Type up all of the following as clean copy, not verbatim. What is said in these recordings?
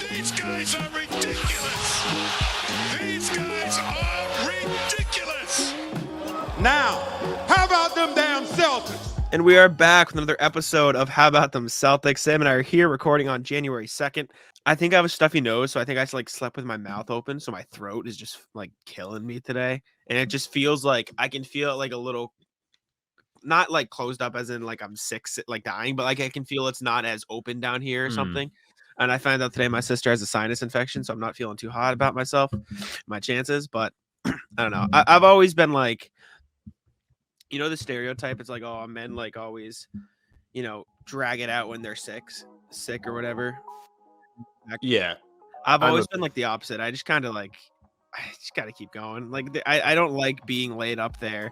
These guys are ridiculous. These guys are ridiculous. Now, how about them damn Celtics? And we are back with another episode of How About Them Celtics. Sam and I are here recording on January 2nd. I think I have a stuffy nose, so I think I slept with my mouth open, so my throat is just like killing me today. And it just feels like I can feel it like a little, not like closed up as in like I'm sick, like dying, but like I can feel it's not as open down here or something. And I found out today my sister has a sinus infection, so I'm not feeling too hot about myself, my chances. But I don't know. I've always been like, you know, the stereotype, it's like, oh, men like always, you know, drag it out when they're sick or whatever. Yeah. I've always been like the opposite. I just kind of like, I just got to keep going. Like, I don't like being laid up there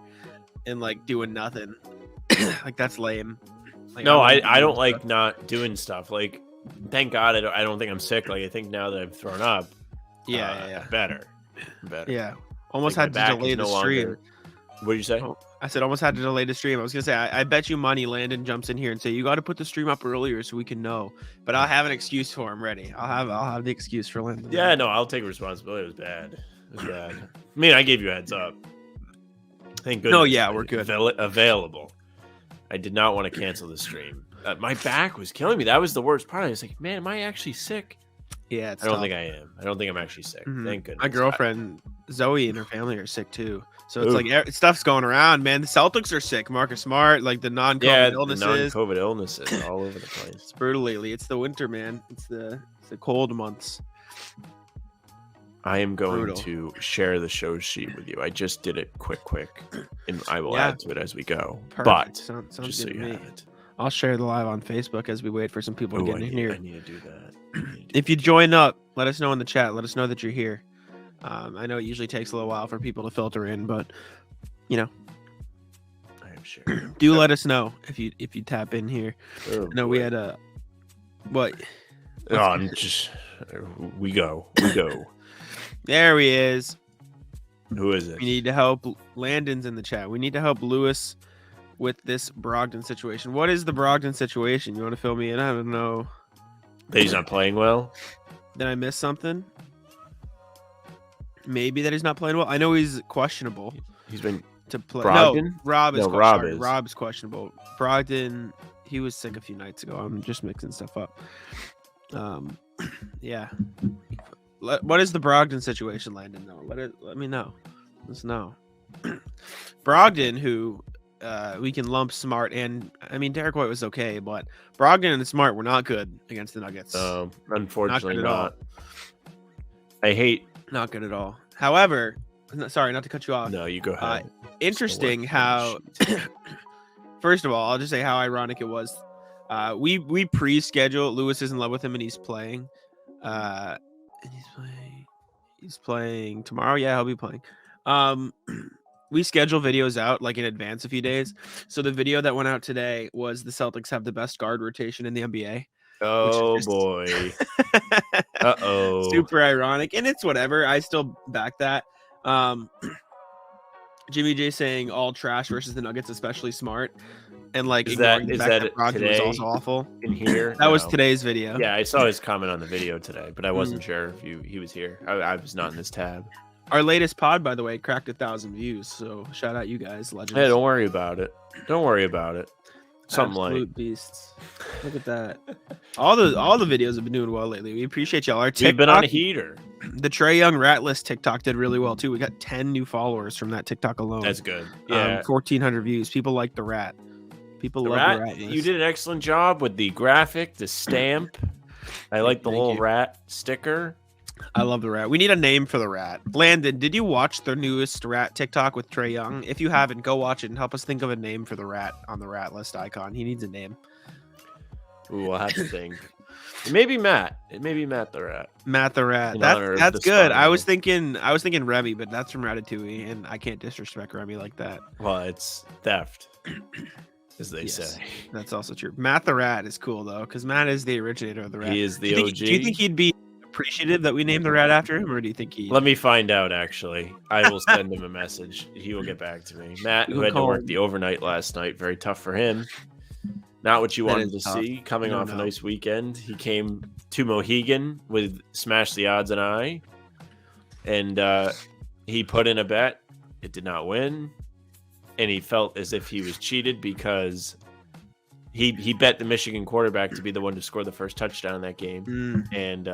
and like doing nothing. Like, that's lame. Like, No, I don't like not doing stuff. Like, thank God I don't think I'm sick. Like, I think now that I've thrown up, yeah. better. Yeah. Almost Like, had to delay the stream. What did you say? Oh, I said almost had to delay the stream. I was gonna say I bet you money Landon jumps in here and say you got to put the stream up earlier so we can know. But I'll have an excuse for him ready. I'll have the excuse for Landon. Yeah, no, I'll take responsibility. It was bad. It was bad. I mean, I gave you a heads up. Thank goodness. No, yeah, we're good. Available. I did not want to cancel the stream. My back was killing me. That was the worst part. I was like, man, am I actually sick? Yeah, I don't think I am. I don't think I'm actually sick. Mm-hmm. Thank goodness. My girlfriend Zoe and her family are sick too. So it's like stuff's going around, man. The Celtics are sick. Marcus Smart, like the non-COVID illnesses. The non-COVID illnesses all over the place. It's brutal lately. It's the winter, man. It's the cold months. I am going to share the show sheet with you. I just did it quick, and I will add to it as we go. Perfect. But sounds just so you have it. I'll share the live on Facebook as we wait for some people to get in here. I need to do that. If you join up, let us know in the chat. Let us know that you're here. I know it usually takes a little while for people to filter in, but you know, I am sure. Do let us know if you tap in here. Oh, I know we had a what? Oh, I'm just we go. There he is. Who is it? We need to help. Landon's in the chat. We need to help Lewis with this Brogdon situation. What is the Brogdon situation? You want to fill me in? I don't know. That he's not playing well? Did I miss something? Maybe that he's not playing well. I know he's questionable. He's been to play. Brogdon? No, Rob is. Rob's questionable. Brogdon, he was sick a few nights ago. I'm just mixing stuff up. Yeah. What is the Brogdon situation, Landon? No, let me know. Let's know. Brogdon, who we can lump Smart and I mean Derek White was okay, but Brogdon and Smart were not good against the Nuggets. Unfortunately, not. I hate. Not good at all. However, sorry, not to cut you off. No, you go ahead. Interesting how. First of all, I'll just say how ironic it was. We pre-schedule. Lewis is in love with him, and he's playing. And he's playing tomorrow. Yeah, he'll be playing. We schedule videos out like in advance a few days. So the video that went out today was the Celtics have the best guard rotation in the NBA. Oh boy. Uh-oh. Super ironic. And it's whatever. I still back that. Jimmy J saying all trash versus the Nuggets, especially Smart. And like is that Brogdon today was also awful. In here? That was today's video. Yeah, I saw his comment on the video today, but I wasn't sure if he was here. I was not in this tab. Our latest pod, by the way, cracked 1,000 views. So shout out you guys, legends. Hey, don't worry about it. Something Absolute like beasts. Look at that. All the videos have been doing well lately. We appreciate y'all. Our TikTok, we've been on a heater. The Trae Young Rat List TikTok did really well too. We got 10 new followers from that TikTok alone. That's good. Yeah, 1,400 views. People like the rat. People love the rat list. You did an excellent job with the graphic, the stamp. I like the little rat sticker. I love the rat. We need a name for the rat. Landon, did you watch the newest rat TikTok with Trae Young? If you haven't, go watch it and help us think of a name for the rat on the rat list icon. He needs a name. Ooh, I'll have to think. It may be Matt. It may be Matt the rat. Matt the rat. That's good. I was thinking Remy, but that's from Ratatouille, and I can't disrespect Remy like that. Well, it's theft, as they say. That's also true. Matt the rat is cool though, because Matt is the originator of the rat. He is the OG. Do you think he'd be appreciative that we named the rat after him, or do you think he? Let me find out. Actually, I will send him a message. He will get back to me. Matt, who had to work the overnight last night, very tough for him. Not what you That wanted is to tough. see coming off a No. nice weekend. He came to Mohegan with Smash the Odds and I, and he put in a bet. It did not win, and he felt as if he was cheated because he bet the Michigan quarterback to be the one to score the first touchdown in that game, and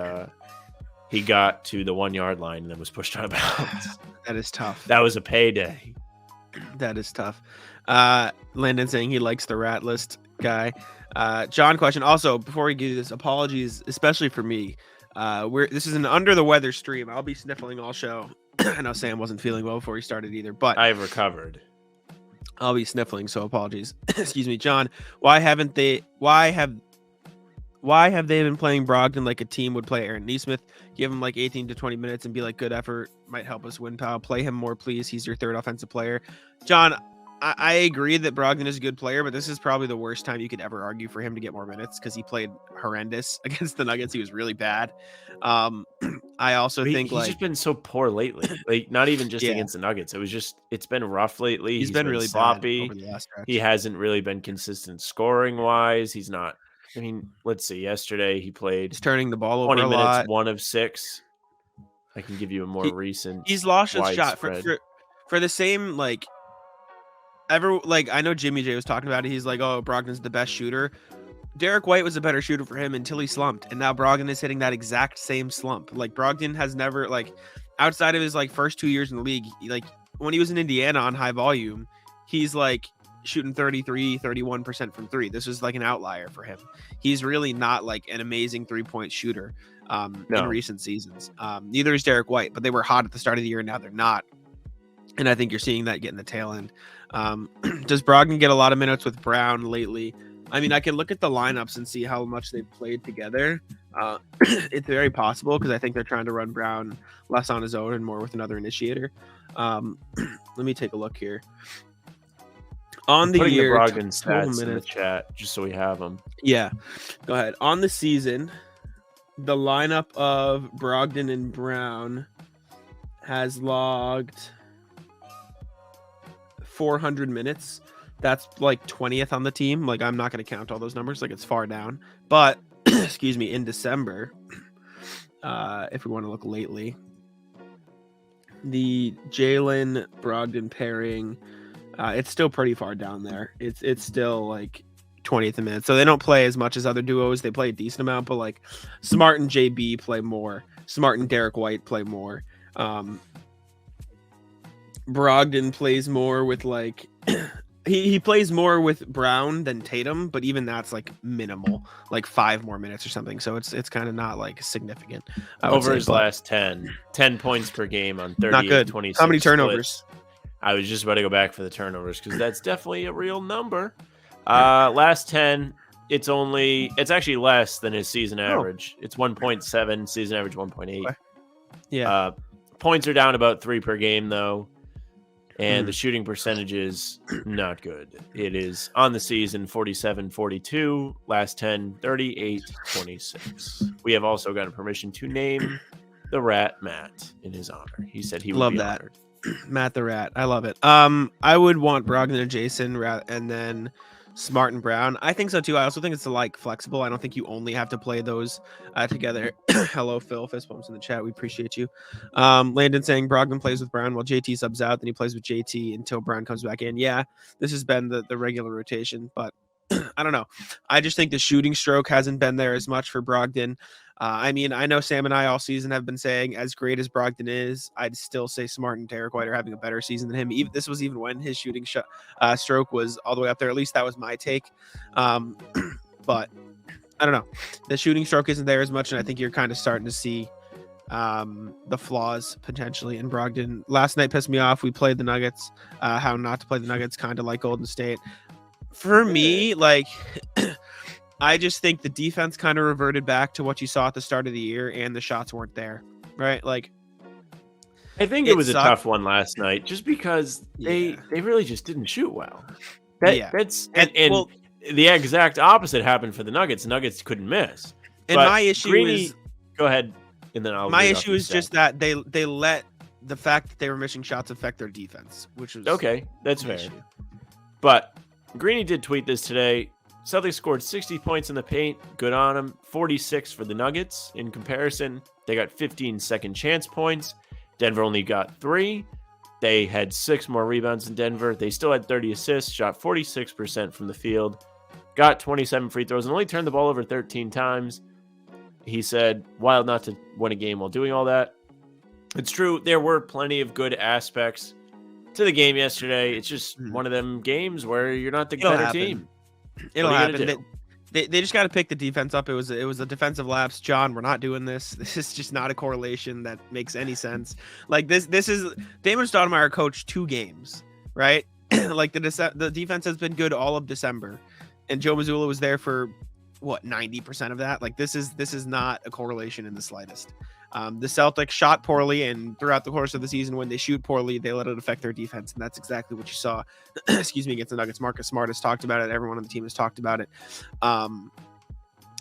he got to the 1 yard line and then was pushed out of bounds. That is tough. That was a payday. That is tough. Landon saying he likes the rat list guy. John question. Also, before we do this, apologies, especially for me. This is an under the weather stream. I'll be sniffling all show. I know Sam wasn't feeling well before he started either, but I've recovered. I'll be sniffling, so apologies. Excuse me, John. Why have they been playing Brogdon like a team would play Aaron Nesmith? Give him like 18 to 20 minutes and be like, good effort, might help us win, pal. Play him more, please. He's your third offensive player. John, I agree that Brogdon is a good player, but this is probably the worst time you could ever argue for him to get more minutes because he played horrendous against the Nuggets. He was really bad. I also think he's just been so poor lately. Like not even just Yeah. against the Nuggets. It's been rough lately. He's been really sloppy. bad over the last stretch. He hasn't really been consistent scoring wise. He's not. I mean, let's see. Yesterday he played He's turning the ball over 20 a minutes, lot. 1 of 6. I can give you a more recent. He's lost his shot widespread. for the same I know Jimmy J was talking about it. He's like, oh, Brogdon's the best shooter. Derek White was a better shooter for him until he slumped, and now Brogdon is hitting that exact same slump. Like Brogdon has never outside of his first 2 years in the league, when he was in Indiana on high volume, he's shooting 31% from three. This was an outlier for him. He's really not an amazing 3-point shooter in recent seasons. Neither is Derek White, but they were hot at the start of the year and now they're not. And I think you're seeing that get in the tail end. Does Brogdon get a lot of minutes with Brown lately? I mean, I can look at the lineups and see how much they've played together. It's very possible because I think they're trying to run Brown less on his own and more with another initiator. Let me take a look here. On the year, the Brogdon stats in the chat just so we have them. Yeah, go ahead. On the season, the lineup of Brogdon and Brown has logged 400 minutes. That's 20th on the team. I'm not going to count all those numbers. It's far down. But excuse me, in December, if we want to look lately, the Jalen Brogdon pairing, it's still pretty far down there. It's still 20th a minute. So they don't play as much as other duos. They play a decent amount, but Smart and JB play more. Smart and Derek White play more. Brogdon plays more with he plays more with Brown than Tatum, but even that's minimal, 5 more minutes or something. So it's kind of not significant. Over his last 10 points per game on 38, not good. 26 How many turnovers? splits. I was just about to go back for the turnovers because that's definitely a real number. Last 10, it's actually less than his season average. It's 1.7, season average 1.8. Okay. Yeah. Points are down about 3 per game though. And the shooting percentage is not good. It is on the season 47-42, last 10, 38-26. We have also gotten permission to name the rat Matt in his honor. He said he would be honored. Matt the Rat. I love it. I would want Brogdon and Jayson and then Smart and Brown. I think so too. I also think it's flexible. I don't think you only have to play those together. Hello, Phil. Fist bumps in the chat. We appreciate you. Landon saying Brogdon plays with Brown while JT subs out, then he plays with JT until Brown comes back in. Yeah, this has been the regular rotation, but I don't know. I just think the shooting stroke hasn't been there as much for Brogdon. I mean, I know Sam and I all season have been saying as great as Brogdon is, I'd still say Smart and Derek White are having a better season than him. This was even when his shooting stroke was all the way up there. At least that was my take. But I don't know. The shooting stroke isn't there as much, and I think you're kind of starting to see the flaws potentially in Brogdon. Last night pissed me off. We played the Nuggets. How not to play the Nuggets, kind of like Golden State. For me, I just think the defense kind of reverted back to what you saw at the start of the year, and the shots weren't there, right? I think it was a tough one last night, just because they really just didn't shoot well. That's the exact opposite happened for the Nuggets. The Nuggets couldn't miss. And my issue is, go ahead, and then I'll. My issue is just that they let the fact that they were missing shots affect their defense, which was okay. That's fair. But Greeny did tweet this today. Celtics scored 60 points in the paint. Good on them. 46 for the Nuggets. In comparison, they got 15 second chance points. Denver only got 3. They had 6 more rebounds than Denver. They still had 30 assists, shot 46% from the field, got 27 free throws, and only turned the ball over 13 times. He said, wild not to win a game while doing all that. It's true. There were plenty of good aspects to the game yesterday. It's just one of them games where you're not the better team. It'll happen. They just got to pick the defense up. It was a defensive lapse. John, we're not doing this. This is just not a correlation that makes any sense. Like this is Damon Stoudemire coached 2 games, right? Like the defense has been good all of December, and Joe Mazzulla was there for 90% of that. Like this is not a correlation in the slightest. The Celtics shot poorly, and throughout the course of the season, when they shoot poorly, they let it affect their defense, and that's exactly what you saw. Excuse me, against the Nuggets. Marcus Smart has talked about it. Everyone on the team has talked about it, and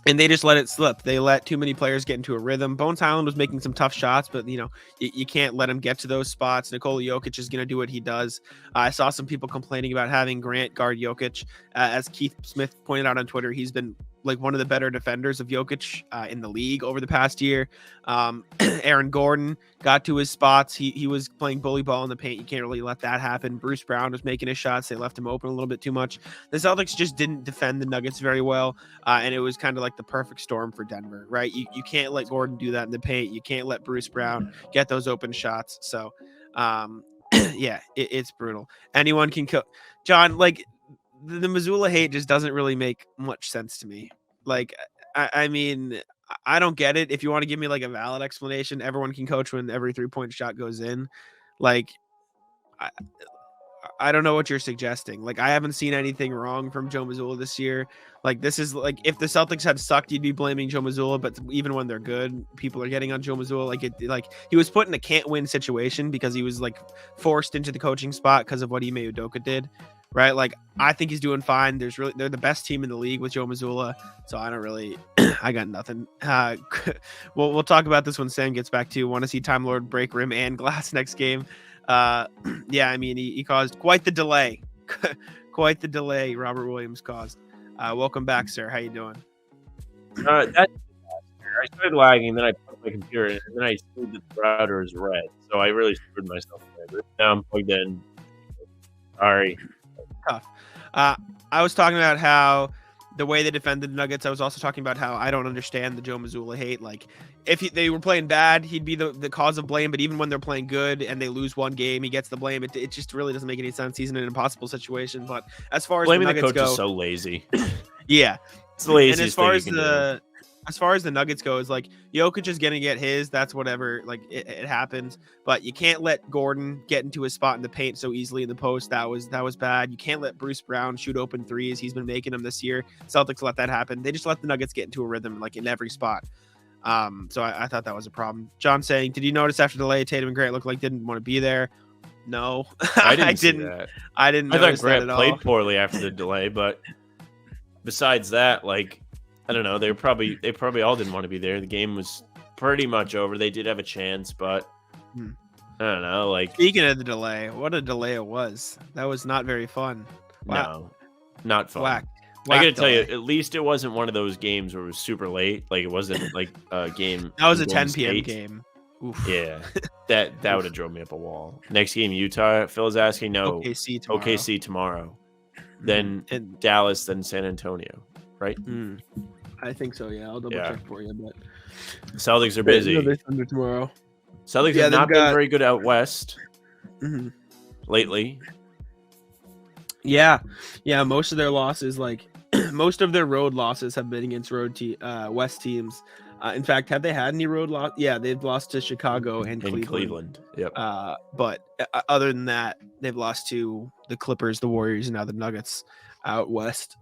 they just let it slip. They let too many players get into a rhythm. Bones Highland was making some tough shots, but you can't let him get to those spots. Nikola Jokic is going to do what he does. I saw some people complaining about having Grant guard Jokic. As Keith Smith pointed out on Twitter, he's been like one of the better defenders of Jokic in the league over the past year. Aaron Gordon got to his spots. He was playing bully ball in the paint. You can't really let that happen. Bruce Brown was making his shots. They left him open a little bit too much. The Celtics just didn't defend the Nuggets very well, and it was kind of like the perfect storm for Denver, right? You can't let Gordon do that in the paint. You can't let Bruce Brown get those open shots. So, yeah, it's brutal. Anyone can kill. John, like, the Mazzulla hate just doesn't really make much sense to me. Like, I mean, I don't get it. If you want to give me like a valid explanation, everyone can coach when every 3-point shot goes in. Like, I don't know what you're suggesting. Like, I haven't seen anything wrong from Joe Mazzulla this year. Like, this is like, if the Celtics had sucked, you'd be blaming Joe Mazzulla. But even when they're good, people are getting on Joe Mazzulla. Like he was put in a can't-win situation because he was like forced into the coaching spot because of what Ime Udoka did. Right, like I think he's doing fine. They're the best team in the league with Joe Mazzulla, so I don't really, I got nothing. We'll talk about this when Sam gets back to. Want to see Time Lord break rim and glass next game? Yeah, I mean he caused quite the delay, Robert Williams caused. Welcome back, sir. How you doing? I started lagging, then I put my computer in, and then I see that the router is red, so I really screwed myself there. Now I'm plugged in. Sorry. Tough. I was talking about how the way they defended the Nuggets. I was also talking about how I don't understand the Joe Mazzulla hate. Like, if they were playing bad, he'd be the cause of blame. But even when they're playing good and they lose one game, he gets the blame. It just really doesn't make any sense. He's in an impossible situation. But as far as blaming the Nuggets coach go, is so lazy. Yeah, it's the laziest and as far thing as as far as the Nuggets go, is like Jokic is gonna get his. That's whatever. Like it happens, but you can't let Gordon get into his spot in the paint so easily in the post. That was bad. You can't let Bruce Brown shoot open threes. He's been making them this year. Celtics let that happen. They just let the Nuggets get into a rhythm like in every spot. So I thought that was a problem. John saying, did you notice after the delay, Tatum and Grant looked like didn't want to be there? No, I didn't. See that. I didn't. I thought Grant played poorly after the delay, but besides that, like. I don't know. They probably all didn't want to be there. The game was pretty much over. They did have a chance, but I don't know. Like, speaking of the delay, what a delay it was. That was not very fun. Wow. No, not fun. Whack I gotta tell delay. you, at least it wasn't one of those games where it was super late. Like it wasn't like a game. That was a Golden 10 p.m. State. game. Oof. Yeah, that would have drove me up a wall. Next game, Utah. Phil is asking. No, OKC tomorrow. Then Dallas, then San Antonio. Right? I think so. Yeah, I'll double check for you. But Celtics are busy. Thunder tomorrow. Celtics have not been very good out west lately. Yeah. Most of their losses, like most of their road losses, have been against West teams. In fact, have they had any road loss? Yeah, they've lost to Chicago and Cleveland. Yep. But other than that, they've lost to the Clippers, the Warriors, and now the Nuggets out west.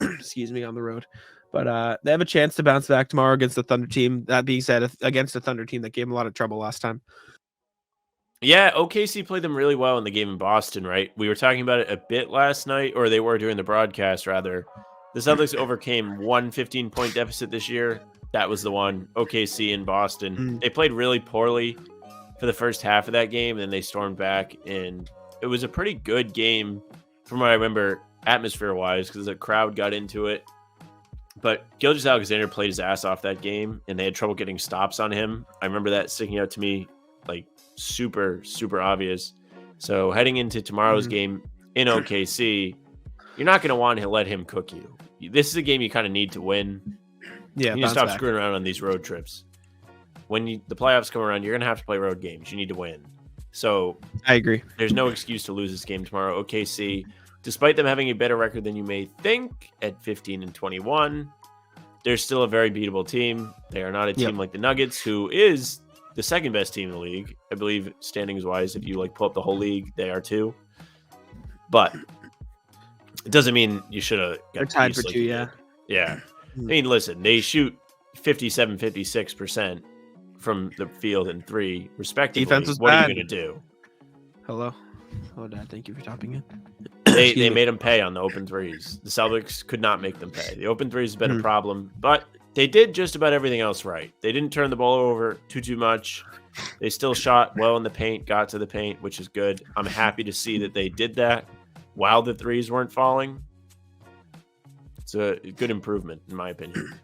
Excuse me, on the road. But they have a chance to bounce back tomorrow against the Thunder team. That being said, against the Thunder team that gave them a lot of trouble last time. Yeah, OKC played them really well in the game in Boston, right? We were talking about it a bit last night, or they were during the broadcast, rather. The Celtics overcame one 15-point deficit this year. That was the one, OKC in Boston. They played really poorly for the first half of that game, and then they stormed back, and it was a pretty good game from what I remember. atmosphere-wise because the crowd got into it. But Gilgeous-Alexander played his ass off that game, and they had trouble getting stops on him. I remember that sticking out to me like super, super obvious. So heading into tomorrow's game in OKC, you're not going to want to let him cook you. This is a game you kind of need to win. Yeah, you need to stop screwing around on these road trips. When the playoffs come around, you're going to have to play road games. You need to win. So I agree. There's no excuse to lose this game tomorrow. OKC, despite them having a better record than you may think at 15-21, they're still a very beatable team. They are not a team like the Nuggets, who is the second best team in the league. I believe standings wise, if you like pull up the whole league, they are too. But it doesn't mean you should have got They're tied for 2, yeah. Yeah. I mean, listen, they shoot 57, 56% from the field and 3, respectively. Defense was what bad. are you going to do? Hello, Dad. Thank you for topping in. They made them pay on the open threes. The Celtics could not make them pay. The open threes has been a problem, but they did just about everything else right. They didn't turn the ball over too much. They still shot well in the paint, got to the paint, which is good. I'm happy to see that they did that while the threes weren't falling. It's a good improvement, in my opinion.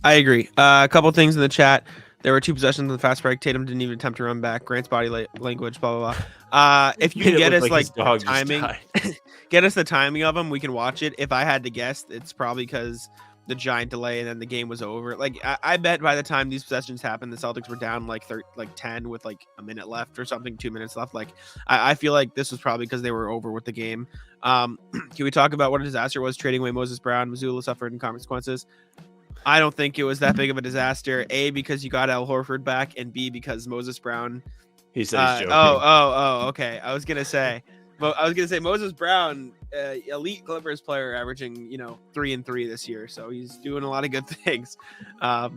I agree. A couple things in the chat. There were 2 possessions in the fast break. Tatum didn't even attempt to run back. Grant's body language, blah, blah, blah. If you can get us like timing, get us the timing of them, we can watch it. If I had to guess, it's probably because the giant delay and then the game was over. Like I bet by the time these possessions happened, the Celtics were down like 10 with like a minute left or something, 2 minutes left. Like I feel like this was probably because they were over with the game. Can we talk about what a disaster was trading away Moses Brown? Mazzulla suffered in consequences. I don't think it was that big of a disaster. A, because you got Al Horford back, and B, because Moses Brown. He said he's joking. Okay. I was gonna say Moses Brown, elite Clippers player, averaging 3 and 3 this year, so he's doing a lot of good things. I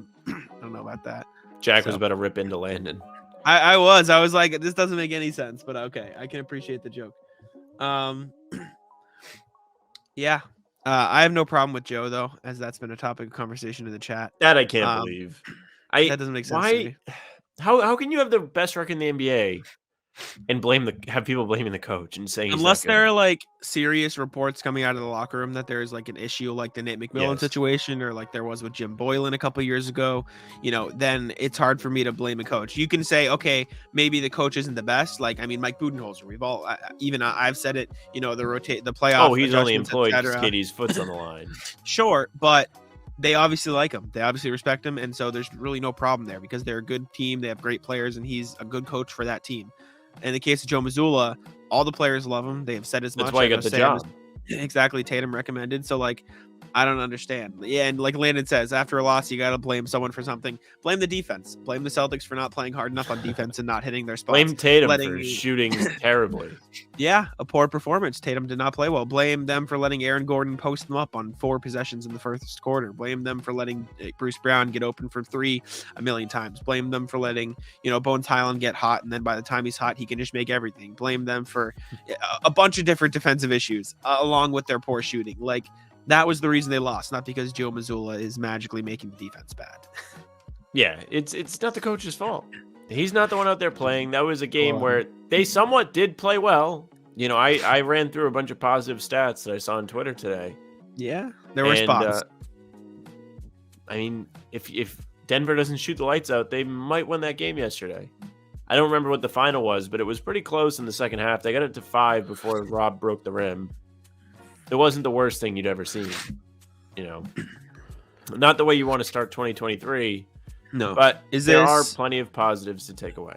don't know about that. Jack was about to rip into Landon. I was like, this doesn't make any sense, but okay, I can appreciate the joke. Yeah. I have no problem with Joe, though, as that's been a topic of conversation in the chat. That I can't believe. That doesn't make sense to me. How can you have the best record in the NBA and have people blaming the coach and saying unless there are like serious reports coming out of the locker room that there's like an issue like the Nate McMillan situation or like there was with Jim Boylan a couple years ago, then it's hard for me to blame a coach. You can say, okay, maybe the coach isn't the best. Like, I mean, Mike Budenholzer, I've said it, the playoff. Oh, he's only employed because KD's foot's on the line. Sure, but they obviously like him. They obviously respect him. And so there's really no problem there because they're a good team. They have great players and he's a good coach for that team. In the case of Joe Mazzulla, all the players love him. They have said as much. That's why he got the job. Exactly. Tatum recommended. So, like, I don't understand. Yeah, and like Landon says, after a loss, you got to blame someone for something. Blame the defense. Blame the Celtics for not playing hard enough on defense and not hitting their spots. Blame Tatum for shooting terribly. Yeah, a poor performance. Tatum did not play well. Blame them for letting Aaron Gordon post them up on 4 possessions in the first quarter. Blame them for letting Bruce Brown get open for 3 a million times. Blame them for letting, Bones Highland get hot, and then by the time he's hot, he can just make everything. Blame them for a bunch of different defensive issues, along with their poor shooting. Like, that was the reason they lost, not because Joe Mazzulla is magically making the defense bad. Yeah, it's not the coach's fault. He's not the one out there playing. That was a game where they somewhat did play well. I ran through a bunch of positive stats that I saw on Twitter today. Yeah, there were spots. I mean, if Denver doesn't shoot the lights out, they might win that game yesterday. I don't remember what the final was, but it was pretty close in the second half. They got it to 5 before Rob broke the rim. It wasn't the worst thing you'd ever seen, Not the way you want to start 2023. No, but there are plenty of positives to take away.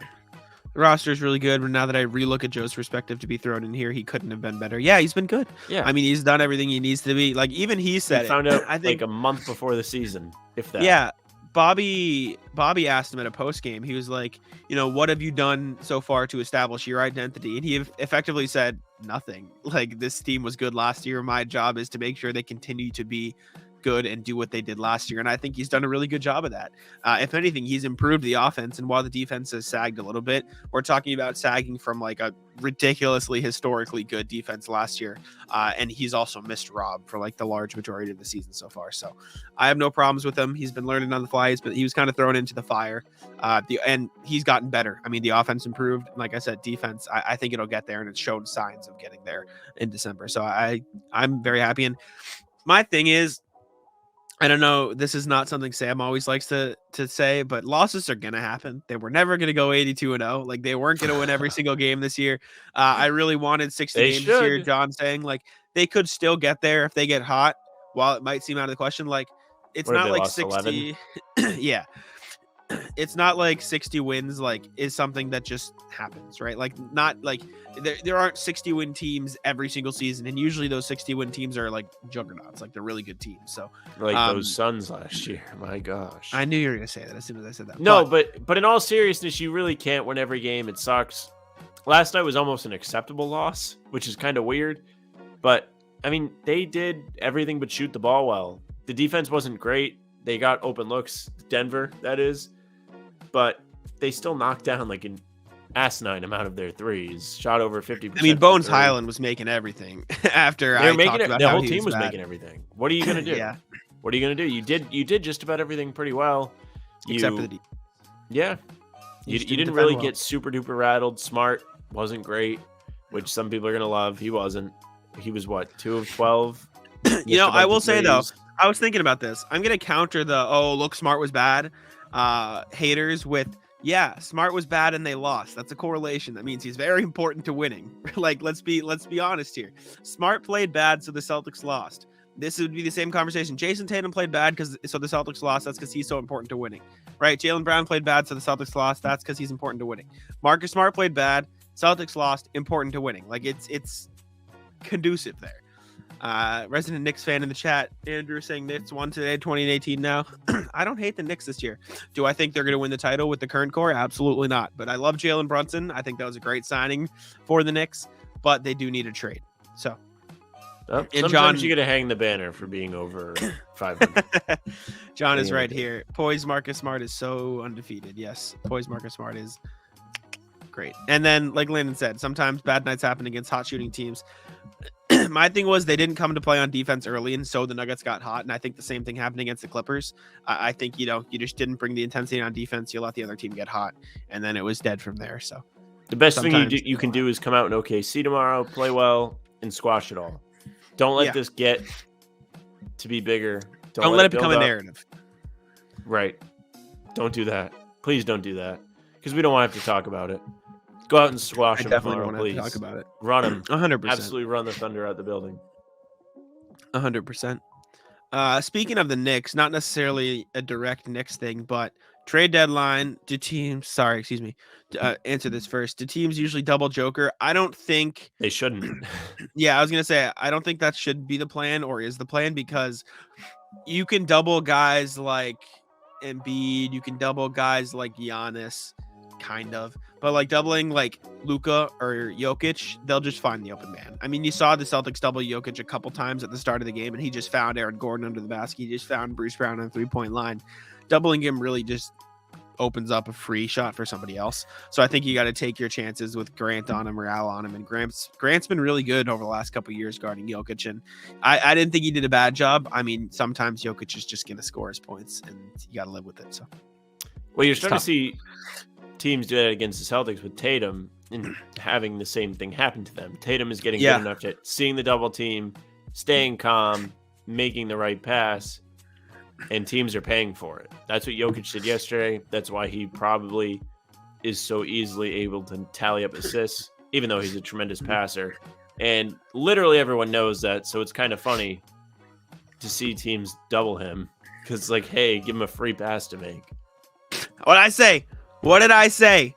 The roster is really good, but now that I relook at Joe's perspective to be thrown in here, he couldn't have been better. Yeah, he's been good. Yeah, I mean, he's done everything he needs to be. Like, even he said he found out I think like a month before the season, if that. Yeah, Bobby asked him at a post game. He was like, what have you done so far to establish your identity? And he effectively said nothing. Like, this team was good last year. My job is to make sure they continue to be good and do what they did last year. And I think he's done a really good job of that. If anything, he's improved the offense. And while the defense has sagged a little bit, we're talking about sagging from like a ridiculously historically good defense last year. And he's also missed Rob for like the large majority of the season so far. So I have no problems with him. He's been learning on the fly, but he was kind of thrown into the fire. And he's gotten better. I mean, the offense improved. Like I said, defense, I think it'll get there, and it's shown signs of getting there in December. So I'm very happy. And my thing is, I don't know, this is not something Sam always likes to say, but losses are going to happen. They were never going to go 82-0. Like, they weren't going to win every single game this year. I really wanted 60 games this year. John saying, like, they could still get there if they get hot. While it might seem out of the question, like, it's not like 60. Yeah. It's not like 60 wins like is something that just happens, right? Like, not like there aren't 60 win teams every single season, and usually those 60 win teams are like juggernauts, like they're really good teams. So like those Suns last year, my gosh, I knew you were gonna say that as soon as I said that. No, but in all seriousness, you really can't win every game. It sucks. Last night was almost an acceptable loss, which is kind of weird, but I mean, they did everything but shoot the ball well. The defense wasn't great. They got open looks, Denver, that is. But they still knocked down like an asinine amount of their threes. Shot over 50%. I mean, Bones Highland was making everything after they were I making talked it. about The how whole he team was bad. making everything. What are you gonna do? Yeah. What are you gonna do? You did just about everything pretty well. Except for the defense. Yeah. You didn't really get super duper rattled. Smart wasn't great, which some people are gonna love. He wasn't. He was what, 2 of 12? You know, I will say though, I was thinking about this. I'm gonna counter the look, Smart was bad haters with, yeah, Smart was bad and they lost. That's a correlation. That means he's very important to winning. Like, let's be honest here. Smart played bad, so the Celtics lost. This would be the same conversation. Jayson Tatum played bad so the Celtics lost. That's because he's so important to winning, right? Jaylen Brown played bad, so the Celtics lost. That's because he's important to winning. Marcus Smart played bad. Celtics lost. Important to winning. Like, it's conducive there. Resident Knicks fan in the chat, Andrew, saying Knicks won today, 2018 now. I don't hate the Knicks this year. Do I think they're going to win the title with the current core? Absolutely not. But I love Jalen Brunson. I think that was a great signing for the Knicks, but they do need a trade. So, and sometimes you got to hang the banner for being over 500. John is right here. Poise Marcus Smart is so undefeated. Yes, Poise Marcus Smart is great. And then, like Landon said, sometimes bad nights happen against hot shooting teams. My thing was they didn't come to play on defense early, and so the Nuggets got hot. And I think the same thing happened against the Clippers. I think, you just didn't bring the intensity on defense. You let the other team get hot, and then it was dead from there. So the best thing you can do is come out in OKC tomorrow, play well, and squash it all. Don't let this get to be bigger. Don't let it become a narrative. Right. Don't do that. Please don't do that, because we don't want to have to talk about it. Go out and squash them tomorrow, please. Talk about it. Run them. 100%. Absolutely run the Thunder out the building. 100%. Speaking of the Knicks, not necessarily a direct Knicks thing, but trade deadline. Answer this first. Do teams usually double Joker? I don't think they shouldn't. Yeah, I was going to say, I don't think that should be the plan or is the plan, because you can double guys like Embiid. You can double guys like Giannis. Kind of, but like doubling like Luka or Jokic, they'll just find the open man. I mean, you saw the Celtics double Jokic a couple times at the start of the game, and he just found Aaron Gordon under the basket. He just found Bruce Brown on the 3-point line. Doubling him really just opens up a free shot for somebody else. So I think you got to take your chances with Grant on him or Al on him. And Grant's been really good over the last couple of years guarding Jokic, and I didn't think he did a bad job. I mean, sometimes Jokic is just going to score his points, and you got to live with it. So, well, you're starting to see teams do that against the Celtics with Tatum and having the same thing happen to them. Tatum is getting good enough at seeing the double team, staying calm, making the right pass, and teams are paying for it. That's what Jokic did yesterday. That's why he probably is so easily able to tally up assists, even though he's a tremendous passer. And literally everyone knows that, so it's kind of funny to see teams double him, because it's like, hey, give him a free pass to make. What did I say?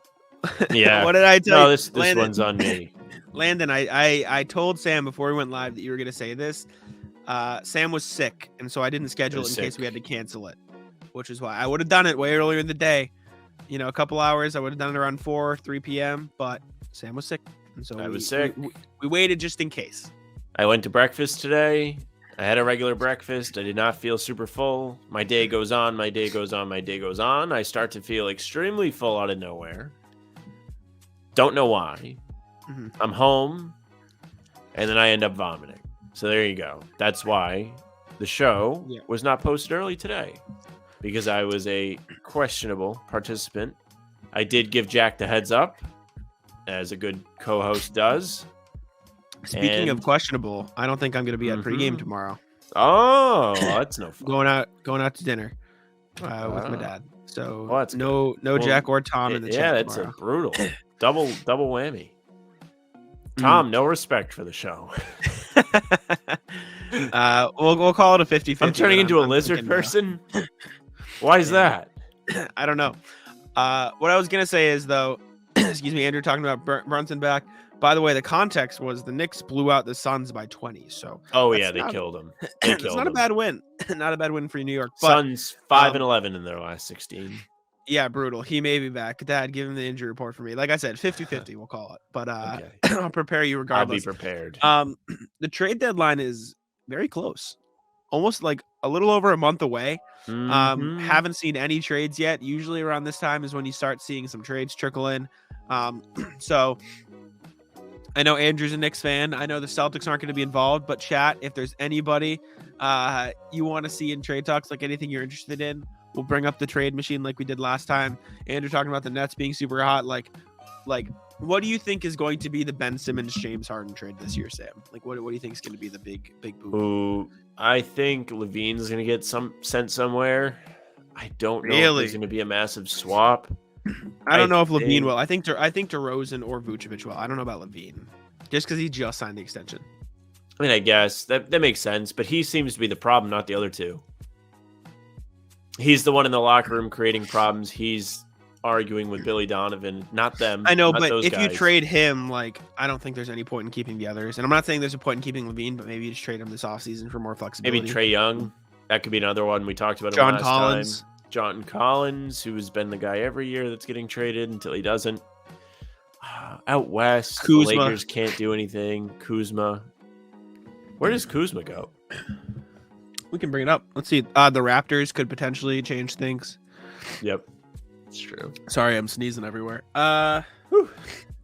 Yeah. What did I tell you? No, this one's on me. Landon, I told Sam before we went live that you were going to say this. Sam was sick, and so I didn't schedule it in case we had to cancel it, which is why I would have done it way earlier in the day. A couple hours. I would have done it around 3 p.m., but Sam was sick. And so I was sick. We waited just in case. I went to breakfast today. I had a regular breakfast. I did not feel super full. My day goes on. My day goes on. My day goes on. I start to feel extremely full out of nowhere. Don't know why. Mm-hmm. I'm home, and then I end up vomiting. So there you go. That's why the show was not posted early today, because I was a questionable participant. I did give Jack the heads up, as a good co-host does. Speaking of questionable, I don't think I'm going to be at pregame tomorrow. Oh, that's no fun. Going out to dinner with my dad. So that's no Jack or Tom in the chat. Yeah, that's tomorrow. a brutal double whammy. Tom, no respect for the show. We'll call it a 50-50. I'm turning into a lizard person. Why is that? I don't know. What I was gonna say is though, excuse me, Andrew talking about Brunson back. By the way, the context was the Knicks blew out the Suns by 20. So they killed them. It's not a bad win. Not a bad win for New York. But, Suns 5-11 in their last 16. Yeah, brutal. He may be back. Dad, give him the injury report for me. Like I said, 50-50, we'll call it. But okay. I'll prepare you regardless. I'll be prepared. The trade deadline is very close. Almost like a little over a month away. Haven't seen any trades yet. Usually around this time is when you start seeing some trades trickle in. So I know Andrew's a Knicks fan. I know the Celtics aren't going to be involved, but chat, if there's anybody you want to see in trade talks, like anything you're interested in, we'll bring up the trade machine like we did last time. Andrew talking about the Nets being super hot. Like, what do you think is going to be the Ben Simmons, James Harden trade this year, Sam? Like, what do you think is going to be the big boom? Ooh, I think Levine's going to get sent somewhere. I don't know if there's going to be a massive swap. I don't know if Levine will. I think DeRozan or Vucevic will. I don't know about Levine, just because he just signed the extension. I mean, I guess that makes sense, but he seems to be the problem, not the other two. He's the one in the locker room creating problems. He's arguing with Billy Donovan, not them. I know, but if you trade him, like, I don't think there's any point in keeping the others. And I'm not saying there's a point in keeping Levine, but maybe you just trade him this offseason for more flexibility. Maybe Trae Young. That could be another one. We talked about him John last Collins. time. John Collins, who has been the guy every year that's getting traded until he doesn't. Out west, Kuzma. The Lakers can't do anything. Kuzma. Where does Kuzma go? We can bring it up. Let's see. The Raptors could potentially change things. Yep. It's true. Sorry, I'm sneezing everywhere.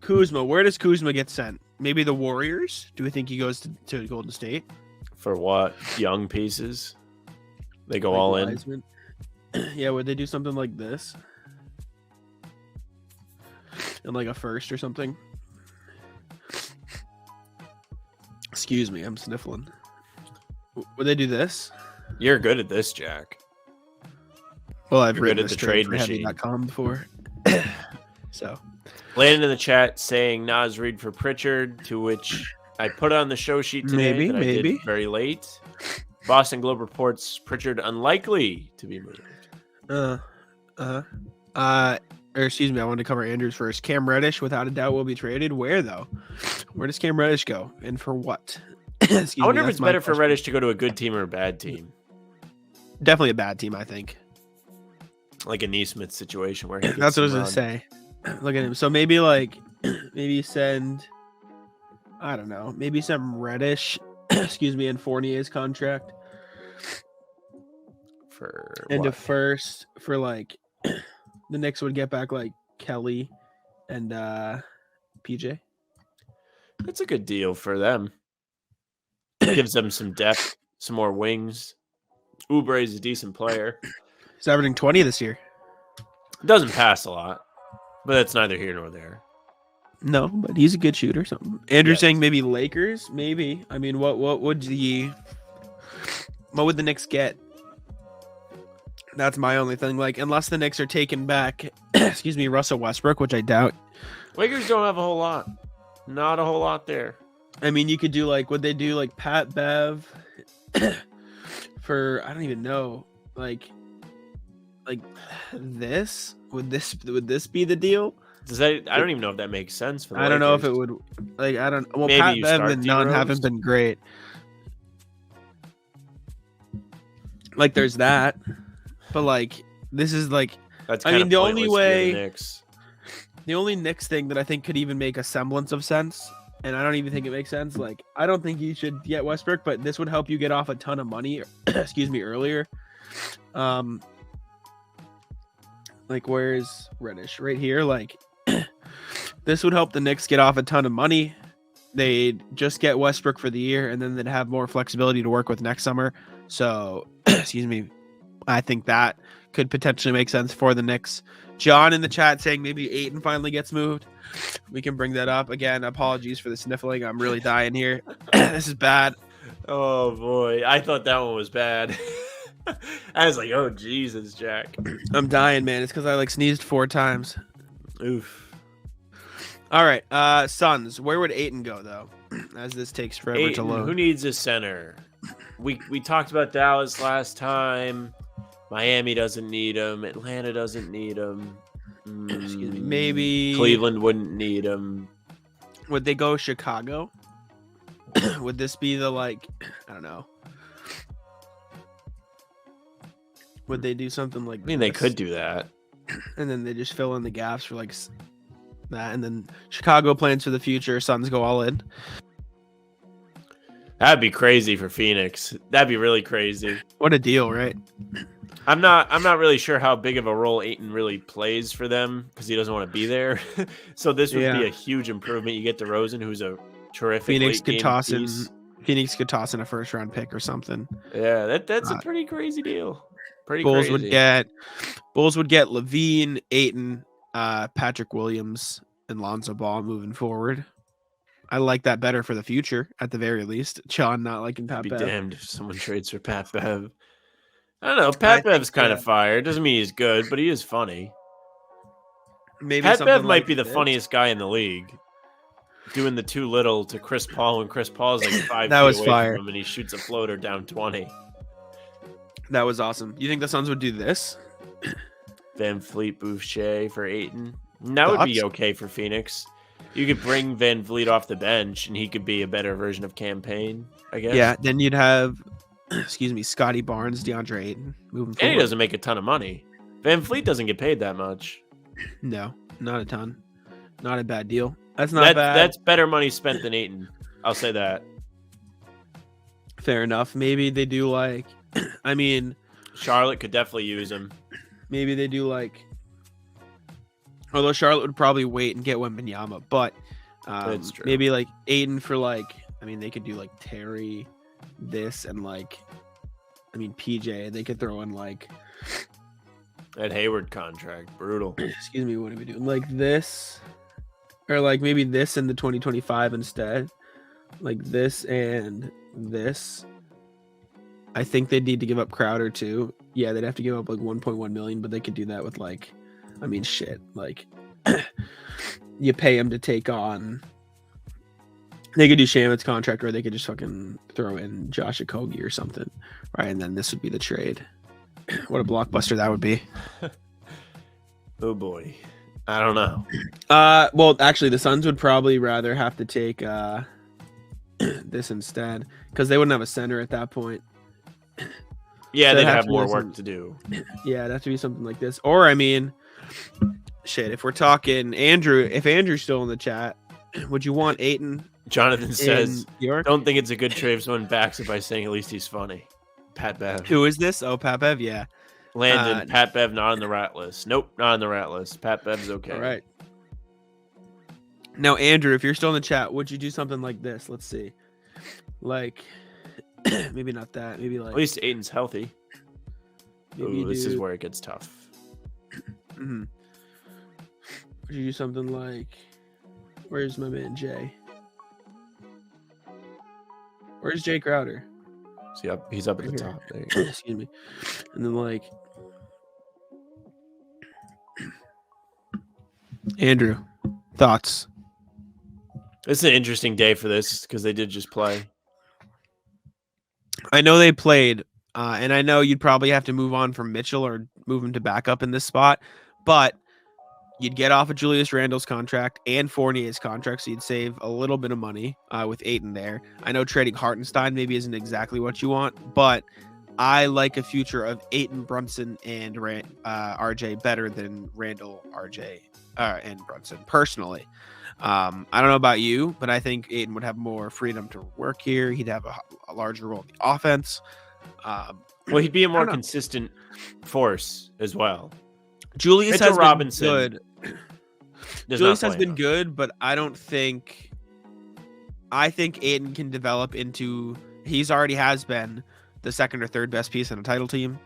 Kuzma. Where does Kuzma get sent? Maybe the Warriors? Do we think he goes to Golden State? For what? Young pieces? They go all in? Yeah, would they do something like this? And like a first or something? Excuse me, I'm sniffling. Would they do this? You're good at this, Jack. Well, I've You're written good at the trade machine. Heavy.com before. So, Landon in the chat saying Nas Reed for Pritchard, to which I put on the show sheet today. I did very late. Boston Globe reports Pritchard unlikely to be moved. Or excuse me, I wanted to cover Andrews first. Cam Reddish, without a doubt, will be traded. Where though? Where does Cam Reddish go, and for what? I wonder if it's better for Reddish to go to a good team or a bad team. Definitely a bad team, I think. Like a Neesmith situation where he gets that's what I was gonna say. Look at him. So maybe send. I don't know. Maybe some Reddish. Excuse me, in Fournier's contract. And a first for like the Knicks would get back like Kelly and PJ. That's a good deal for them. Gives them some depth, some more wings. Oubre is a decent player. He's averaging 20 this year. Doesn't pass a lot, but that's neither here nor there. No, but he's a good shooter. Something. Andrew's saying maybe Lakers. Maybe. I mean, what would the Knicks get? That's my only thing. Like, unless the Knicks are taking back, excuse me, Russell Westbrook, which I doubt. Lakers don't have a whole lot. Not a whole lot there. I mean, you could do like, would they do like Pat Bev for, I don't even know, like this? Would this be the deal? I don't even know if that makes sense for the I don't know if it would. Like, I don't. Well, maybe Pat Bev and none haven't been great. Like, there's that, but like, this is like. That's I mean, the only way. The Knicks. The only Knicks thing that I think could even make a semblance of sense and I don't even think it makes sense. Like, I don't think you should get Westbrook, but this would help you get off a ton of money. Excuse me, earlier. Like, where's Reddish? Right here. Like, this would help the Knicks get off a ton of money. They'd just get Westbrook for the year, and then they'd have more flexibility to work with next summer. So, excuse me, I think that could potentially make sense for the Knicks. John in the chat saying maybe Ayton finally gets moved. We can bring that up. Again, apologies for the sniffling. I'm really dying here. This is bad. Oh, boy. I thought that one was bad. I was like, oh, Jesus, Jack. I'm dying, man. It's because I, like, sneezed 4 times. Oof. All right, Suns. Where would Ayton go, though, as this takes forever to Ayton, load? who needs a center? We talked about Dallas last time. Miami doesn't need him. Atlanta doesn't need him. Excuse me. Maybe Cleveland wouldn't need him. Would they go Chicago? Would this be the, like, I don't know. Would they do something like I mean, they could do that. And then they just fill in the gaps for, like, that. And then Chicago plans for the future. Suns go all in. That'd be crazy for Phoenix. That'd be really crazy. What a deal, right? I'm not really sure how big of a role Ayton really plays for them because he doesn't want to be there. So this would be a huge improvement. You get DeRozan, who's a terrific Phoenix late could game toss piece. Phoenix could toss in a first round pick or something. Yeah, that's a pretty crazy deal. Bulls crazy. would get Levine, Ayton, Patrick Williams, and Lonzo Ball moving forward. I like that better for the future, at the very least. John not liking Pat Be Bev. damned if someone trades for Pat Bev. I don't know. Pat Bev's kind of fire. Doesn't mean he's good, but he is funny. Maybe Pat something Bev might like be the this. funniest guy in the league. Doing the too little to Chris Paul when Chris Paul's like 5 That feet was away fire. from him and he shoots a floater down 20. That was awesome. You think the Suns would do this? Van Fleet, Boucher for Ayton. That would be Thoughts? okay for Phoenix. You could bring Van Vliet off the bench and he could be a better version of Campaign, I guess. Yeah, then you'd have, excuse me, Scotty Barnes, DeAndre Ayton moving And forward. he doesn't make a ton of money. Van Fleet doesn't get paid that much. No, not a ton. Not a bad deal. That's not bad. That's better money spent than Ayton. I'll say that. Fair enough. Maybe they do like, I mean, Charlotte could definitely use him. maybe they do like, although Charlotte would probably wait and get Wembanyama, but That's true. maybe like Ayton for like, I mean, they could do like Terry, this, and like, I mean, PJ. They could throw in like, That Hayward contract, brutal. excuse me, what are we doing? Like this, or like maybe this in the 2025 instead. Like this and this. I think they'd need to give up Crowder too. Yeah, they'd have to give up like 1.1 million, but they could do that with like, I mean, shit. Like, you pay him to take on. They could do Shaman's contract, or they could just fucking throw in Josh Okogie or something, right? And then this would be the trade. What a blockbuster that would be. Oh boy. I don't know. Well, actually, the Suns would probably rather have to take this instead, because they wouldn't have a center at that point. Yeah, So they'd it'd have have to more be work some- to do. Yeah, it'd have to be something like this. Or, I mean, shit, if we're talking Andrew, if Andrew's still in the chat, would you want Ayton Jonathan says, in York? don't think it's a good trade if someone backs it by saying at least he's funny. Pat Bev. Who is this? Oh, Pat Bev, yeah. Landon, Pat Bev not on the rat list. Nope, not on the rat list. Pat Bev's okay. All right. Now, Andrew, if you're still in the chat, would you do something like this? Let's see. Like, maybe not that. Maybe like. At least Aiden's healthy. maybe Ooh, you this is do- where it gets tough. Mhm. Would you do something like, where's my man Jay? Where's Jay Crowder? See, he's up at the Right here. top. There you go. Excuse me. And then like, Andrew, thoughts? It's an interesting day for this because they did just play. I know they played, and I know you'd probably have to move on from Mitchell or move him to backup in this spot, but you'd get off of Julius Randle's contract and Fournier's contract, so you'd save a little bit of money with Ayton there. I know trading Hartenstein maybe isn't exactly what you want, but I like a future of Ayton, Brunson, and RJ better than Randall, RJ, and Brunson personally. I don't know about you, but I think Ayton would have more freedom to work here. He'd have a larger role in the offense. Well, he'd be a more consistent force as well. Julius Mitchell has Robinson been good. Julius has been good, but I think Ayton can develop into. He's already has been the second or third best piece in a title team.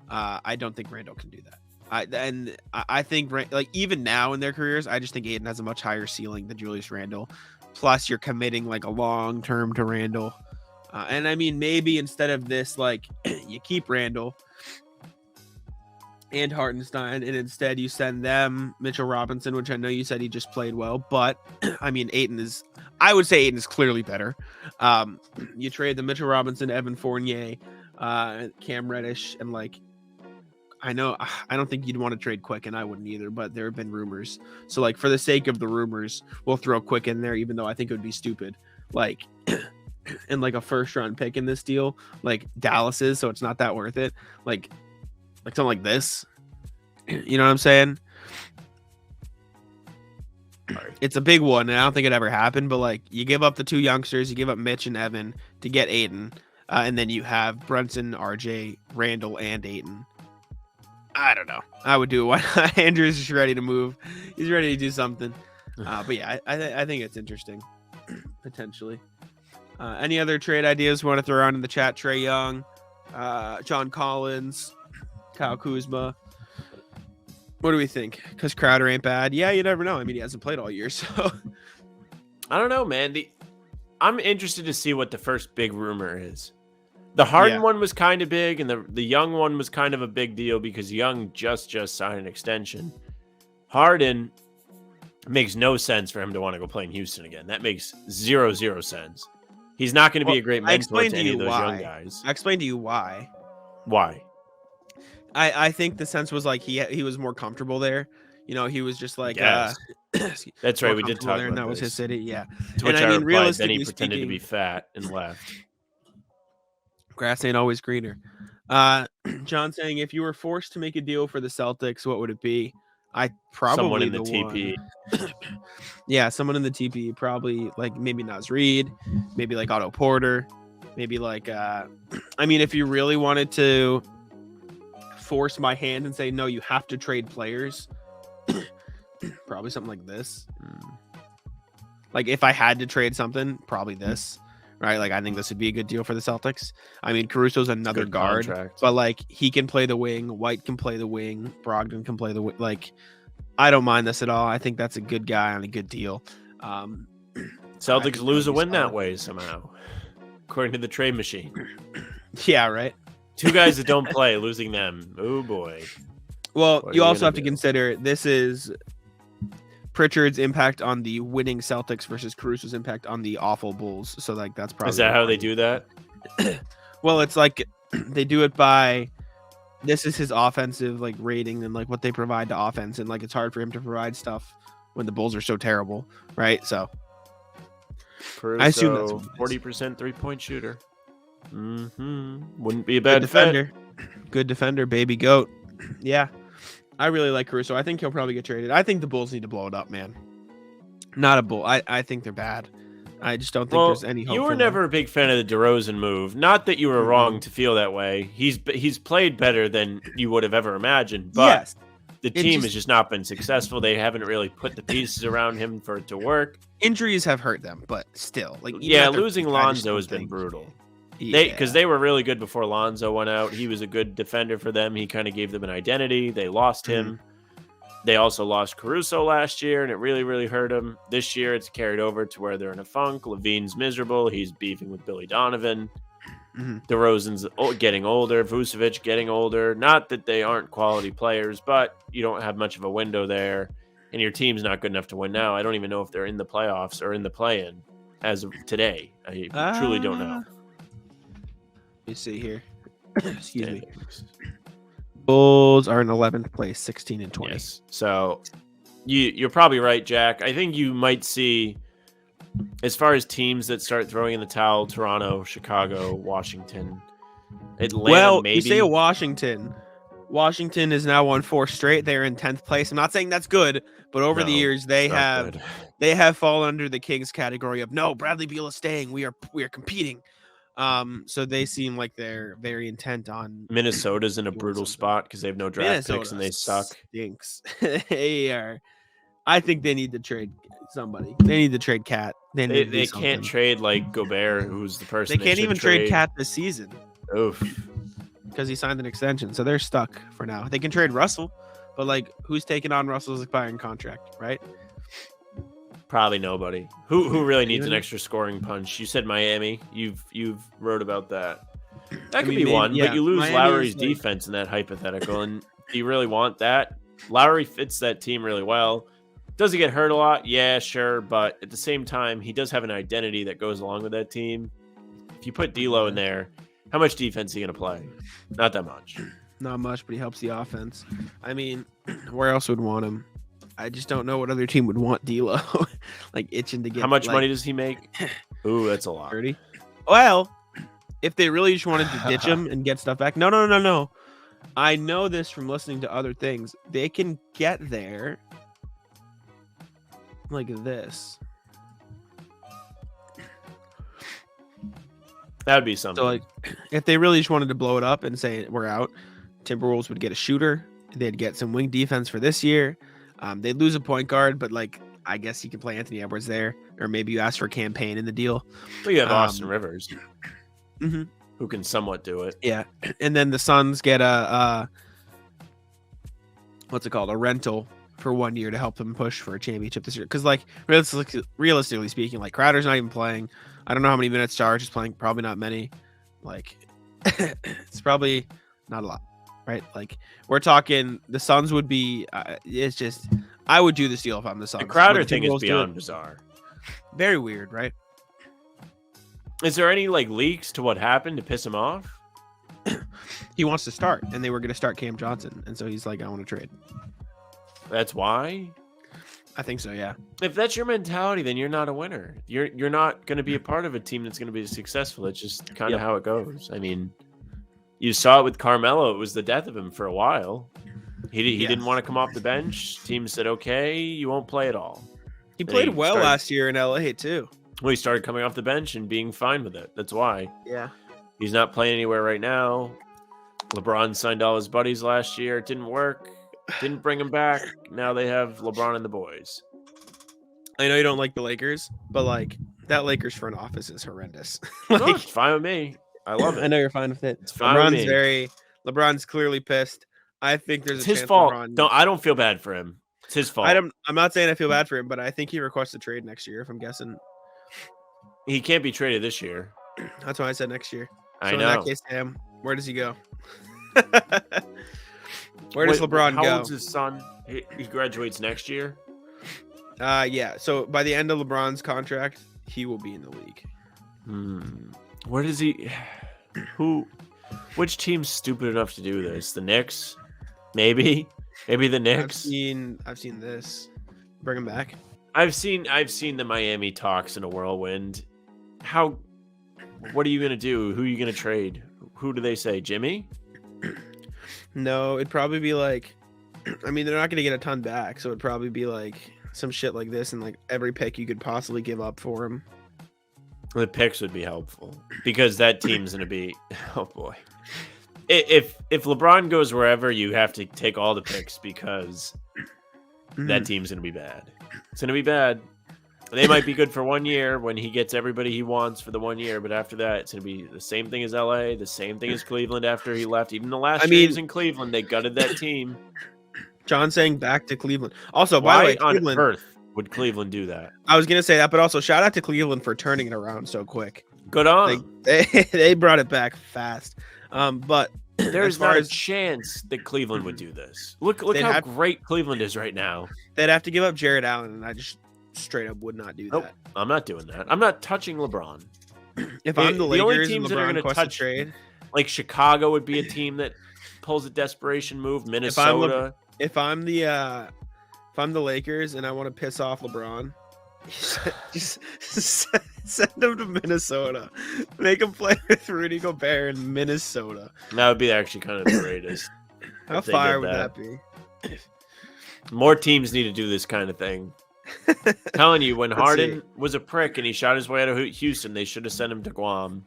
I don't think Randall can do that. I think like even now in their careers, I just think Ayton has a much higher ceiling than Julius Randle. Plus, you're committing like a long term to Randall, and I mean maybe instead of this, like you keep Randall and Hartenstein, and instead you send them Mitchell Robinson, which I know you said he just played well, but I mean I would say Ayton is clearly better. You trade the Mitchell Robinson, Evan Fournier, Cam Reddish, and like I don't think you'd want to trade Quick, and I wouldn't either, but there have been rumors. So like for the sake of the rumors, we'll throw Quick in there, even though I think it would be stupid. Like and like a first round pick in this deal, like Dallas is, so it's not that worth it. Like something like this. You know what I'm saying? It's a big one, and I don't think it ever happened, but like you give up the two youngsters, you give up Mitch and Evan to get Ayton, and then you have Brunson, RJ, Randall, and Ayton. I don't know. I would do it. Andrew's just ready to move. He's ready to do something. But yeah, I think it's interesting, potentially. Any other trade ideas we want to throw around in the chat? Trae Young, John Collins, Kyle Kuzma. What do we think? Because Crowder ain't bad. Yeah, you never know. I mean, he hasn't played all year, so. I don't know, man. I'm interested to see what the first big rumor is. The Harden one was kind of big, and the Young one was kind of a big deal because Young just signed an extension. Harden makes no sense for him to want to go play in Houston again. That makes zero sense. He's not going to be a great mentor to any of those young guys. I explained to you why. Why? I think the sense was like he was more comfortable there. You know, he was just like that's right. We did talk about and that this. was his city. Yeah. To which I replied, then he pretended to be fat and left. Grass ain't always greener. John saying, if you were forced to make a deal for the Celtics, what would it be? I probably someone in the TP. Yeah, someone in the TP. Probably like maybe Naz Reid, maybe like Otto Porter, maybe like I mean, if you really wanted to force my hand and say no, you have to trade players. Probably something like this. Like if I had to trade something, probably this. Right, like I think this would be a good deal for the Celtics. I mean, Caruso's another guard, but like he can play the wing. White can play the wing. Brogdon can play the wing. Like, I don't mind this at all. I think that's a good guy on a good deal. Celtics lose a win that way somehow, according to the trade machine. Yeah, right. Two guys that don't play, losing them. Oh boy. Well, you also have to consider this is Pritchard's impact on the winning Celtics versus Caruso's impact on the awful Bulls. So like that's probably. Is that how they do that? Well, it's like they do it by this is his offensive like rating and like what they provide to offense, and like it's hard for him to provide stuff when the Bulls are so terrible, right? So Caruso, I assume that's 40% 3-point shooter. Wouldn't be a bad defender. Good defender, baby goat. Yeah. I really like Caruso. I think he'll probably get traded. I think the Bulls need to blow it up, man. Not a Bull. I think they're bad. I just don't think there's any hope. You were never a big fan of the DeRozan move. Not that you were wrong to feel that way. He's played better than you would have ever imagined. But the team has just not been successful. They haven't really put the pieces around him for it to work. Injuries have hurt them, but still, like losing Lonzo has been brutal. Because they were really good before Lonzo went out. He was a good defender for them. He kind of gave them an identity. They lost him. They also lost Caruso last year, and it really, really hurt them. This year, it's carried over to where they're in a funk. Levine's miserable. He's beefing with Billy Donovan. DeRozan's getting older. Vucevic getting older. Not that they aren't quality players, but you don't have much of a window there, and your team's not good enough to win now. I don't even know if they're in the playoffs or in the play-in as of today. I truly don't know. Let me see here. Excuse me. Bulls are in 11th place, 16 and 20. Yes. So you're probably right, Jack. I think you might see, as far as teams that start throwing in the towel, Toronto, Chicago, Washington, Atlanta, Well, maybe. you say Washington. Washington is now won 4 straight. They're in 10th place. I'm not saying that's good, but over the No, years they it's not have good. fallen under the Kings category of no, Bradley Beal is staying. We are competing. So they seem like they're very intent on Minnesota's in a doing brutal something. spot because they have no draft picks Minnesota and they suck. stinks. They are. I think they need to trade somebody. They need to trade Cat. They need to do They can't something. trade like Gobert, who's the person They can't should even trade Cat this season Oof. because he signed an extension. So they're stuck for now. They can trade Russell, but like, who's taking on Russell's expiring contract, right? Probably nobody. Who really needs an Even- extra scoring punch? You said Miami. You've wrote about that. That could mean, be maybe- one, yeah, but you lose Miami Lowry's is, like- defense in that hypothetical, and do you really want that? Lowry fits that team really well. Does he get hurt a lot? Yeah, sure, but at the same time, he does have an identity that goes along with that team. If you put D'Lo in there, how much defense is he going to play? Not that much. Not much, but he helps the offense. I mean, where else would want him? I just don't know what other team would want D'Lo, like itching to get. How much like, money does he make? Ooh, that's a lot. 30? Well, if they really just wanted to ditch him and get stuff back, no. I know this from listening to other things. They can get there like this. That would be something. So, like, if they really just wanted to blow it up and say we're out, Timberwolves would get a shooter. They'd get some wing defense for this year. They'd lose a point guard, but like, I guess you can play Anthony Edwards there, or maybe you ask for Campaign in the deal. Well, you have Austin Rivers, Mhm. who can somewhat do it. Yeah, and then the Suns get a what's it called? A rental for 1 year to help them push for a championship this year. Because like realistically speaking, like Crowder's not even playing. I don't know how many minutes Jarge is playing. Probably not many. Like it's probably not a lot, right? Like we're talking, the Suns would be. It's just I would do this deal if I'm the Suns. The Crowder Would thing is Timberwolves do it? beyond bizarre. Very weird, right? Is there any like leaks to what happened to piss him off? He wants to start, and they were going to start Cam Johnson, and so he's like, I want to trade. That's why. I think so, yeah. If that's your mentality, then you're not a winner. You're not going to be a part of a team that's going to be successful. It's just kind of how it goes. I mean, you saw it with Carmelo. It was the death of him for a while. He didn't want to come off the bench. Team said, "Okay, you won't play at all." He And played he well started- last year in LA too. Well, he started coming off the bench and being fine with it. That's why Yeah. he's not playing anywhere right now. LeBron signed all his buddies last year. It didn't work. Didn't bring him back. Now they have LeBron and the boys. I know you don't like the Lakers, but like that Lakers front office is horrendous. No, like, it's fine with me. I love it. I know you're fine with it. It's fine with me. LeBron's clearly pissed. I think there's It's a his chance fault. LeBron, I don't feel bad for him. It's his fault. I'm not saying I feel bad for him, but I think he requests a trade next year. If I'm guessing, He can't be traded this year. that's why I said next year. I So know. in that case, Sam, where does he go? Where does Wait, LeBron how go? old's his son? He graduates next year. Yeah. So by the end of LeBron's contract, he will be in the league. Where does he? Which team's stupid enough to do this? The Knicks? Maybe the I've Knicks. seen this. Bring him back. I've seen the Miami talks in a whirlwind. What are you gonna do? Who are you gonna trade? Who do they say? Jimmy? No, it'd probably be like, I mean, they're not going to get a ton back, so it'd probably be like some shit like this, and like every pick you could possibly give up for him. The picks would be helpful because that team's gonna be. Oh boy. If LeBron goes wherever, you have to take all the picks because that team's gonna be bad. It's gonna be bad. They might be good for 1 year when he gets everybody he wants for the 1 year, but after that, it's gonna be the same thing as LA, the same thing as Cleveland after he left. Even the last year he was in Cleveland, they gutted that team. John saying back to Cleveland. Also, by the way, on Cleveland, earth would Cleveland do that? I was going to say that, but also shout out to Cleveland for turning it around so quick. Good on. They brought it back fast. But There's as far not a as chance that Cleveland would do this. Look They'd how have- great Cleveland is right now. they'd have to give up Jared Allen, and I just straight up would not do Nope, that. I'm not doing that. I'm not touching LeBron. If I'm the The only Lakers and teams that are LeBron gonna requests a touch- trade, Like Chicago would be a team that pulls a desperation move. Minnesota. if I'm the Lakers and I want to piss off LeBron, Just send him to Minnesota. Make him play with Rudy Gobert in Minnesota. That would be actually kind of the greatest. How if they fire did would that be? More teams need to do this kind of thing. Telling you, when Let's Harden was a prick and he shot his way out of Houston, they should have sent him to Guam.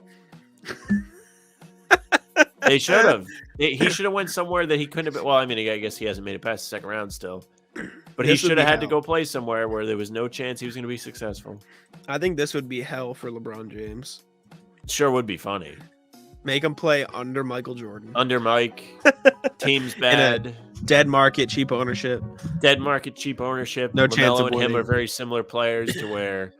They should have. He should have went somewhere that he couldn't have been. Well, I mean, I guess he hasn't made it past the second round still. But he This would should be have had to hell. go play somewhere where there was no chance he was going to be successful. I think this would be hell for LeBron James. Sure would be funny. Make him play under Michael Jordan. Under Mike, team's In a bad. Dead market, cheap ownership. Dead market, cheap ownership. No chance of and him winning. are very similar players to where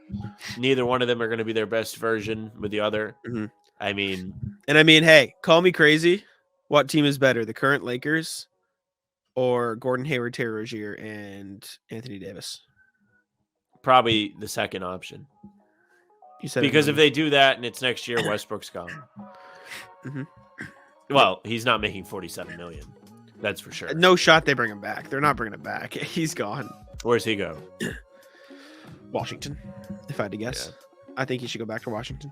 neither one of them are going to be their best version with the other. Mhm. I mean, And I mean, hey, call me crazy. What team is better, the current Lakers or Gordon Hayward, Terry Rozier, and Anthony Davis? probably the second option. You said Because if they do that and it's next year, Westbrook's gone. Mhm. Well, he's not making $47 million. That's for sure. no shot they bring him back. They're not bringing him back. He's gone. Where's he go? Washington, if I had to guess. I think he should go back to Washington.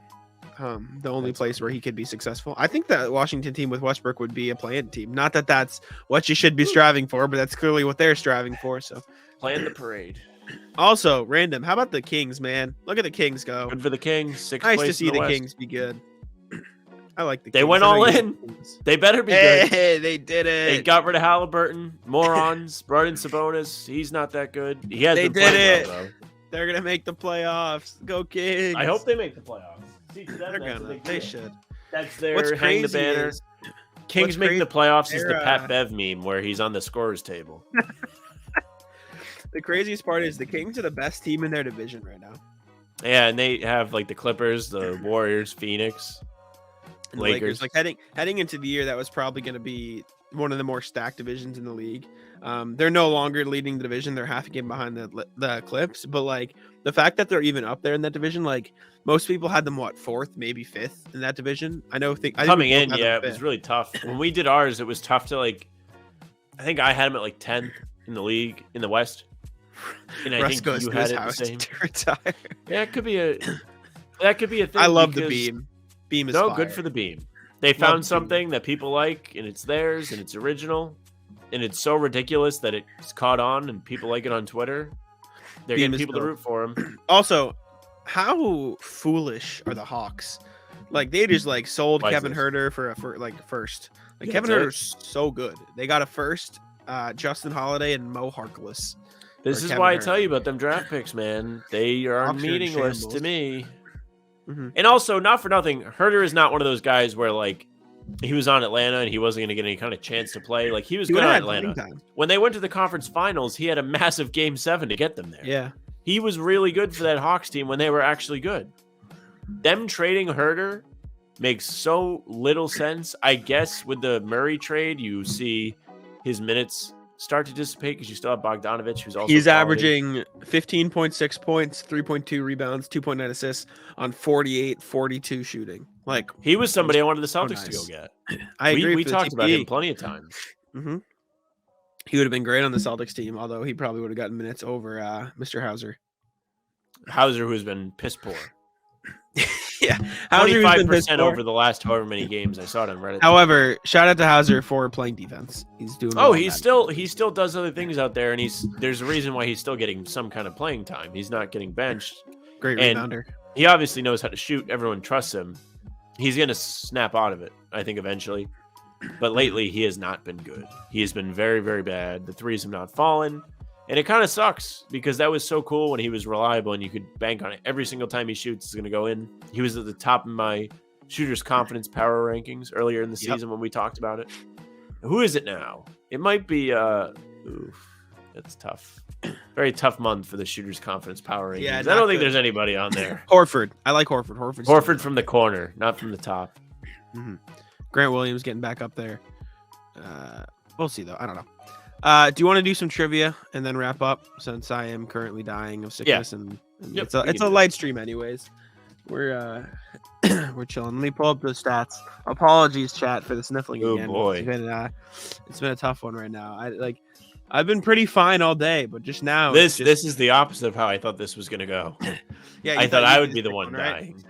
The only place where he could be successful. I think that Washington team with Westbrook would be a play-in team. Not that that's what you should be striving for, but that's clearly what they're striving for. So, Playing the parade. also random. How about the Kings, man? Look at the Kings go. Good for the Kings. Sixth Nice place to see in the West. Kings be good. I like the. They Kings. went I know all you in. like the Kings. They better be good. Hey, they did They it. got rid of Halliburton. Morons. Brought in Sabonis. He's not that good. He has They been did playing it. well, though. They're gonna make the playoffs. Go Kings. I hope they make the playoffs. See, to them, They're that's a gonna. big They deal. should. That's their What's hang the crazy banner. is Kings what's making the crazy- playoffs is the they're, Pat Bev meme where he's on the scorer's table. the craziest part is the Kings are the best team in their division right now. Yeah, and they have like the Clippers, the Warriors, Phoenix, And the Lakers. Like heading into the year, that was probably going to be one of the more stacked divisions in the league. They're no longer leading the division; they're half a game behind the Clips. But like the fact that they're even up there in that division, like most people had them fourth, maybe fifth in that division. I think Coming we both in, had them yeah, it was fifth. really tough. When we did ours, it was tough to like. I think I had him at like 10th in the league in the West, and I Russ think goes you to had his it the house same. to retire. Yeah, it could be a. That could be a thing. I love the because- beam. Beam is No, fire. good for the beam. They the found beam. something that people like, and it's theirs, and it's original, and it's so ridiculous that it's caught on, and people like it on Twitter. They're Beam getting is people to dope. root for him. Also, how foolish are the Hawks? Like they just like sold Why is Kevin this? Herter for like first. Like Yeah, Kevin that's it. Herter's so good. They got a first, Justin Holiday and Mo Harkless. This Or is Kevin why I Herter. tell you about them draft picks, man. They are Hawks are in meaningless to shambles. me. Mhm. And also, not for nothing, Herter is not one of those guys where like he was on Atlanta and he wasn't going to get any kind of chance to play. Like he was He good would've on had Atlanta. playing time. When they went to the conference finals, he had a massive Game 7 to get them there. Yeah. He was really good for that Hawks team when they were actually good. Them trading Herter makes so little sense. I guess with the Murray trade, you see his minutes start to dissipate because you still have Bogdanovich, who's also He's quality. averaging 15.6 points, 3.2 rebounds, 2.9 assists on 48-42 shooting. Like He was somebody I wanted the Celtics nice. to go get. I agree. We for the talked about TPE. him plenty of times. Mm-hmm. He would have been great on the Celtics team, although he probably would have gotten minutes over Mr. Hauser. Hauser, who's been piss poor. Yeah, Hauser has been piss 25% poor. over the last however many games I saw it on Reddit. However, shout out to Hauser for playing defense. He's doing. well Oh, on he that. still does other things out there, and there's a reason why he's still getting some kind of playing time. He's not getting benched. Great and- rebounder. He obviously knows how to shoot. Everyone trusts him. He's gonna snap out of it, I think, eventually. But lately, he has not been good. He has been very, very bad. The threes have not fallen, and it kind of sucks because that was so cool when he was reliable and you could bank on it. Every single time he shoots, it's gonna go in. He was at the top of my shooters' confidence power rankings earlier in the Yep. season when we talked about it. Who is it now? It might be. Oof, that's tough. Very tough month for the shooters' confidence power rankings. Yeah, I not don't think good. there's anybody on there. Horford. I like Horford. Horford from the corner, not from the top. Grant Williams getting back up there. We'll see though. I don't know. Do you want to do some trivia and then wrap up? Since I am currently dying of sickness and Yep, it's a we can do light stream anyways. We're we're chilling. Let me pull up the stats. Apologies, chat, for the sniffling Oh, again. boy. It's been a tough one right now. I've been pretty fine all day, but just now. This is the opposite of how I thought this was gonna go. Yeah, I thought I you'd would be the the sick one right? dying.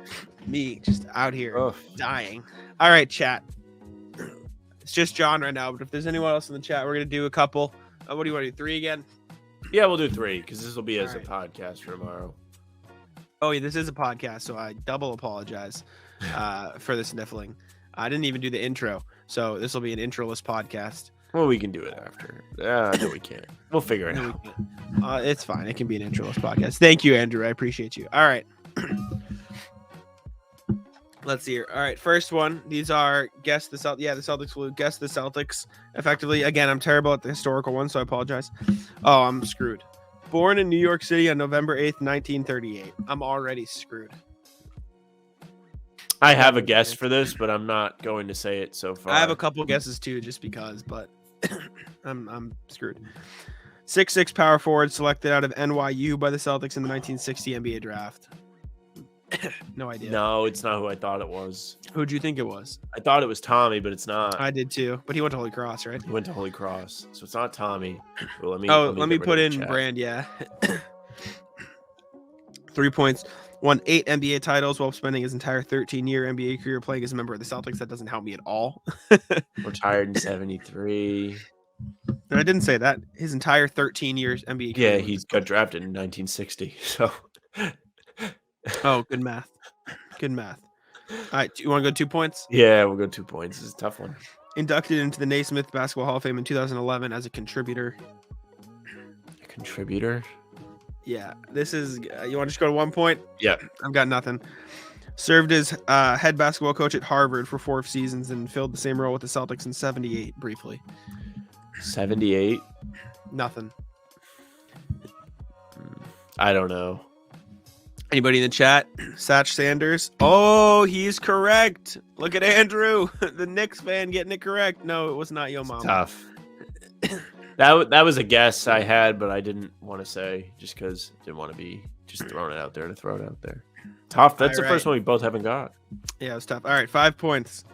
Me, just out here Ugh. dying. All right, chat. It's just John right now, but if there's anyone else in the chat, we're gonna do a couple. What do you want to do? 3 again? Yeah, we'll do 3 because this will be as All right. a podcast for tomorrow. Oh yeah, this is a podcast, so I double apologize for the sniffling. I didn't even do the intro, so this will be an introless podcast. Well, we can do it after. No, we can't. We'll figure it No, we out. can't. It's fine. It can be an introless podcast. Thank you, Andrew. I appreciate you. All right. Let's see here. All right, first one. These are guess the Celtics. Yeah, the Celtics will guess the Celtics effectively. Again, I'm terrible at the historical one, so I apologize. Oh, I'm screwed. Born in New York City on November 8th, 1938. I'm already screwed. I have a guess for this, but I'm not going to say it so far. I have a couple guesses too, just because, but I'm screwed. 6'6" power forward selected out of NYU by the Celtics in the 1960 NBA draft. No idea. No, it's not who I thought it was. Who'd you think it was? I thought it was Tommy, but it's not. I did too, but he went to Holy Cross, right? He went to Holy Cross, so it's not Tommy. Well, let me Let me get put rid in of the chat. Brand, yeah. 3 points. Won 8 NBA titles while spending his entire 13-year NBA career playing as a member of the Celtics. That doesn't help me at all. Retired in '73. No, I didn't say that. His entire 13 years NBA career. Yeah, was he with the got Celtics. drafted in 1960. So, Oh, good math. Good math. All right, you want to go 2 points? yeah, we'll go 2 points. This is a tough one. Inducted into the Naismith Basketball Hall of Fame in 2011 as a contributor. A contributor. Yeah, this is. You want to just go to 1 point? Yeah. I've got nothing. Served as head basketball coach at Harvard for 4 seasons and filled the same role with the Celtics in '78 briefly. 78. Nothing. I don't know. Anybody in the chat? Satch Sanders. Oh, he's correct. Look at Andrew, the Knicks fan, getting it correct. No, it was not Yo Mama. Tough. That was a guess I had, but I didn't want to say just because I didn't want to be just throwing it out there to throw it out there. Tough. That's All the first one we both haven't got. Yeah, it was tough. All right, 5 points.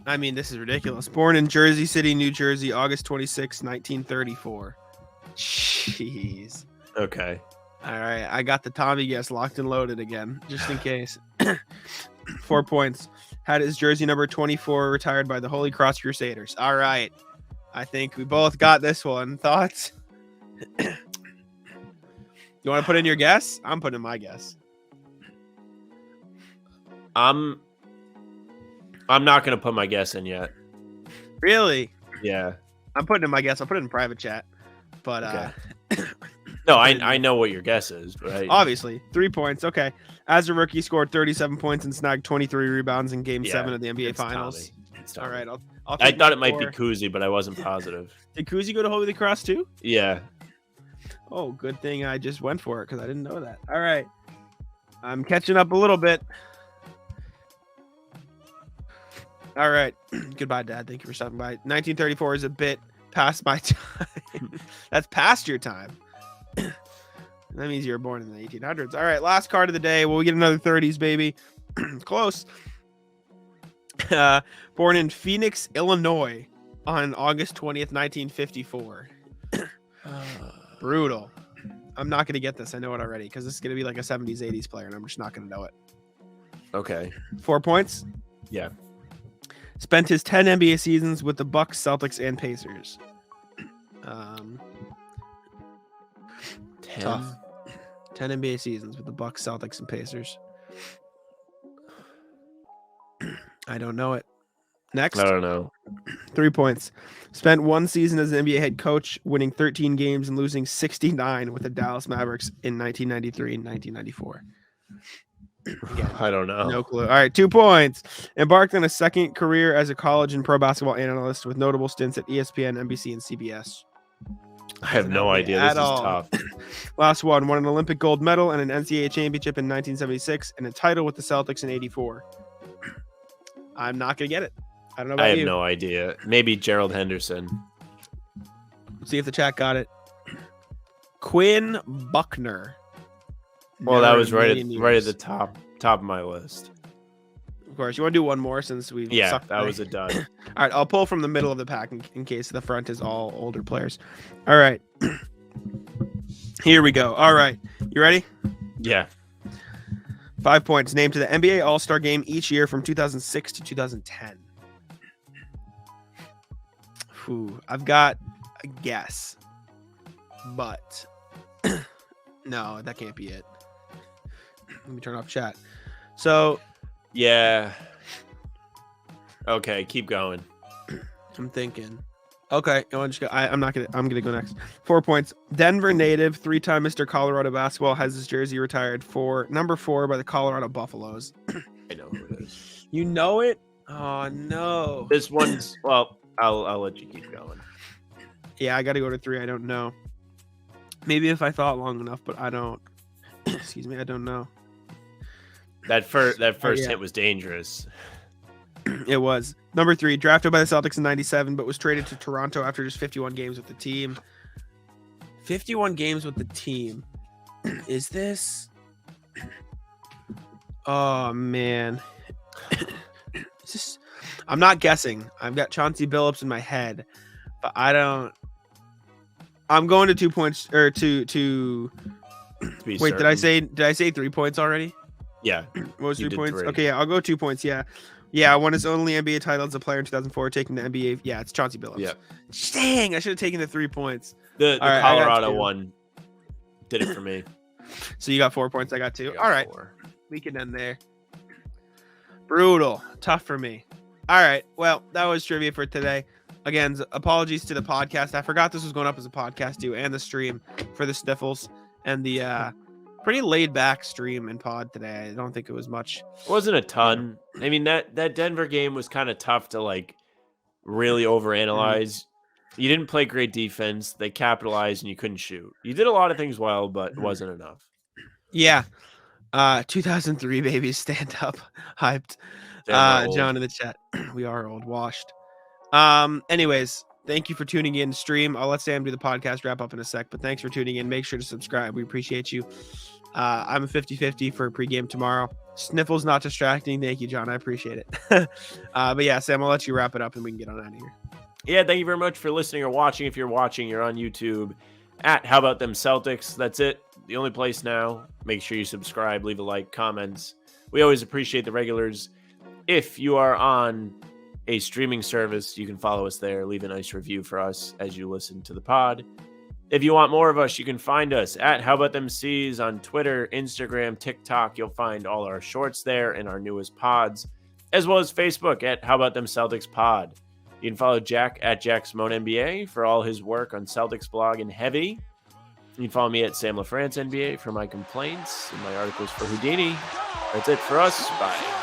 I mean, this is ridiculous. Born in Jersey City, New Jersey, August 26, 1934. Jeez. Okay. All right, I got the Tommy guess locked and loaded again, just in case. 4 points. Had his jersey number 24 retired by the Holy Cross Crusaders. All right. I think we both got this one. Thoughts? You want to put in your guess? I'm putting in my guess. I'm not gonna put my guess in yet. Really? Yeah. I'm putting in my guess. I'll put it in private chat. But Okay. No, I know what your guess is, but obviously 3 points. Okay. As a rookie, scored 37 points and snagged 23 rebounds in Game 7 of the NBA it's Finals. Tommy. It's All Tommy. right. I'll I take thought my it might be 4. Kuzi, but I wasn't positive. Did Kuzi go to Holy Cross too? Yeah. Oh, good thing I just went for it because I didn't know that. All right. I'm catching up a little bit. All right. Goodbye, Dad. Thank you for stopping by. 1934 is a bit past my time. That's past your time. That means you were born in the 1800s. All right. Last card of the day. Well, we get another 30s, baby. Close. Born in Phoenix, Illinois on August 20th, 1954. Brutal. I'm not going to get this. I know it already because this is going to be like a 70s, 80s player, and I'm just not going to know it. Okay. 4 points. Yeah. Spent his 10 NBA seasons with the Bucks, Celtics, and Pacers. 10. Tough. 10 NBA seasons with the Bucks, Celtics, and Pacers. I don't know it. Next. I don't know. 3 points. Spent 1 season as an NBA head coach, winning 13 games and losing 69 with the Dallas Mavericks in 1993 and 1994. Again, I don't know. no clue. All right, 2 points. Embarked on a second career as a college and pro basketball analyst with notable stints at ESPN, NBC, and CBS. I have no Not idea. at This is all. tough. Last one. Won an Olympic gold medal and an NCAA championship in 1976 and a title with the Celtics in 84. I'm not going to get it. I don't know about I have you. no idea. Maybe Gerald Henderson. Let's see if the chat got it. Quinn Buckner. Well, that Never was in a right million at years. the top of my list. Of course. You want to do one more since we Yeah, sucked that today? was a dud. All right, I'll pull from the middle of the pack in case the front is all older players. All right. Here we go. All right. You ready? Yeah. 5 points. Named to the NBA All-Star Game each year from 2006 to 2010. I've got a guess, but no, that can't be it. Let me turn off chat. So, Yeah. Okay, keep going. I'm thinking. Okay, I'm gonna go next. 4 points. Denver native, 3-time Mr. Colorado basketball, has his jersey retired for number 4 by the Colorado Buffaloes. I know who it is. You know it? Oh no. This one's well. I'll let you keep going. Yeah, I got to go to 3. I don't know. Maybe if I thought long enough, but I don't. Excuse me, I don't know. That first yeah. hit was dangerous. It was. Number 3, drafted by the Celtics in 97, but was traded to Toronto after just 51 games with the team. 51 games with the team. Is this? Oh, man. Is this... I'm not guessing. I've got Chauncey Billups in my head, but I don't. I'm going to 2 points or to wait, certain. did I say 3 points already? Yeah. What was You 3 did points? 3. Okay, yeah, I'll go 2 points. Yeah. Yeah, won his only NBA title as a player in 2004, taking the NBA. Yeah, it's Chauncey Billups. Yeah. Dang, I should have taken the 3 points. The All right, I got Colorado 2. one did it for me. So you got 4 points. I got 2. I got All right, 4. we can end there. Brutal, tough for me. All right, well, that was trivia for today. Again, apologies to the podcast. I forgot this was going up as a podcast too, and the stream for the Sniffles and the pretty laid back stream and pod today. I don't think it was much. It wasn't a ton. I mean, that Denver game was kind of tough to like really overanalyze. You didn't play great defense. They capitalized and you couldn't shoot. You did a lot of things well, but it wasn't enough. Yeah. 2003 babies, stand up. Hyped. John in the chat. We are old, washed. Anyways, thank you for tuning in stream. I'll let Sam do the podcast wrap up in a sec, but thanks for tuning in. Make sure to subscribe. We appreciate you. I'm a 50-50 for pregame tomorrow. Sniffles not distracting. Thank you, John. I appreciate it. But yeah, Sam, I'll let you wrap it up and we can get on out of here. Yeah, thank you very much for listening or watching. If you're watching, you're on YouTube at How About Them Celtics. That's it. The only place now. Make sure you subscribe, leave a like, comments. We always appreciate the regulars. If you are on a streaming service, you can follow us there. Leave a nice review for us as you listen to the pod. If you want more of us, you can find us at How About Them C's on Twitter, Instagram, TikTok. You'll find all our shorts there and our newest pods, as well as Facebook at How About Them Celtics Pod. You can follow Jack at Jack Simone NBA for all his work on Celtics blog and Heavy. You can follow me at Sam LaFrance NBA for my complaints and my articles for Houdini. That's it for us. Bye.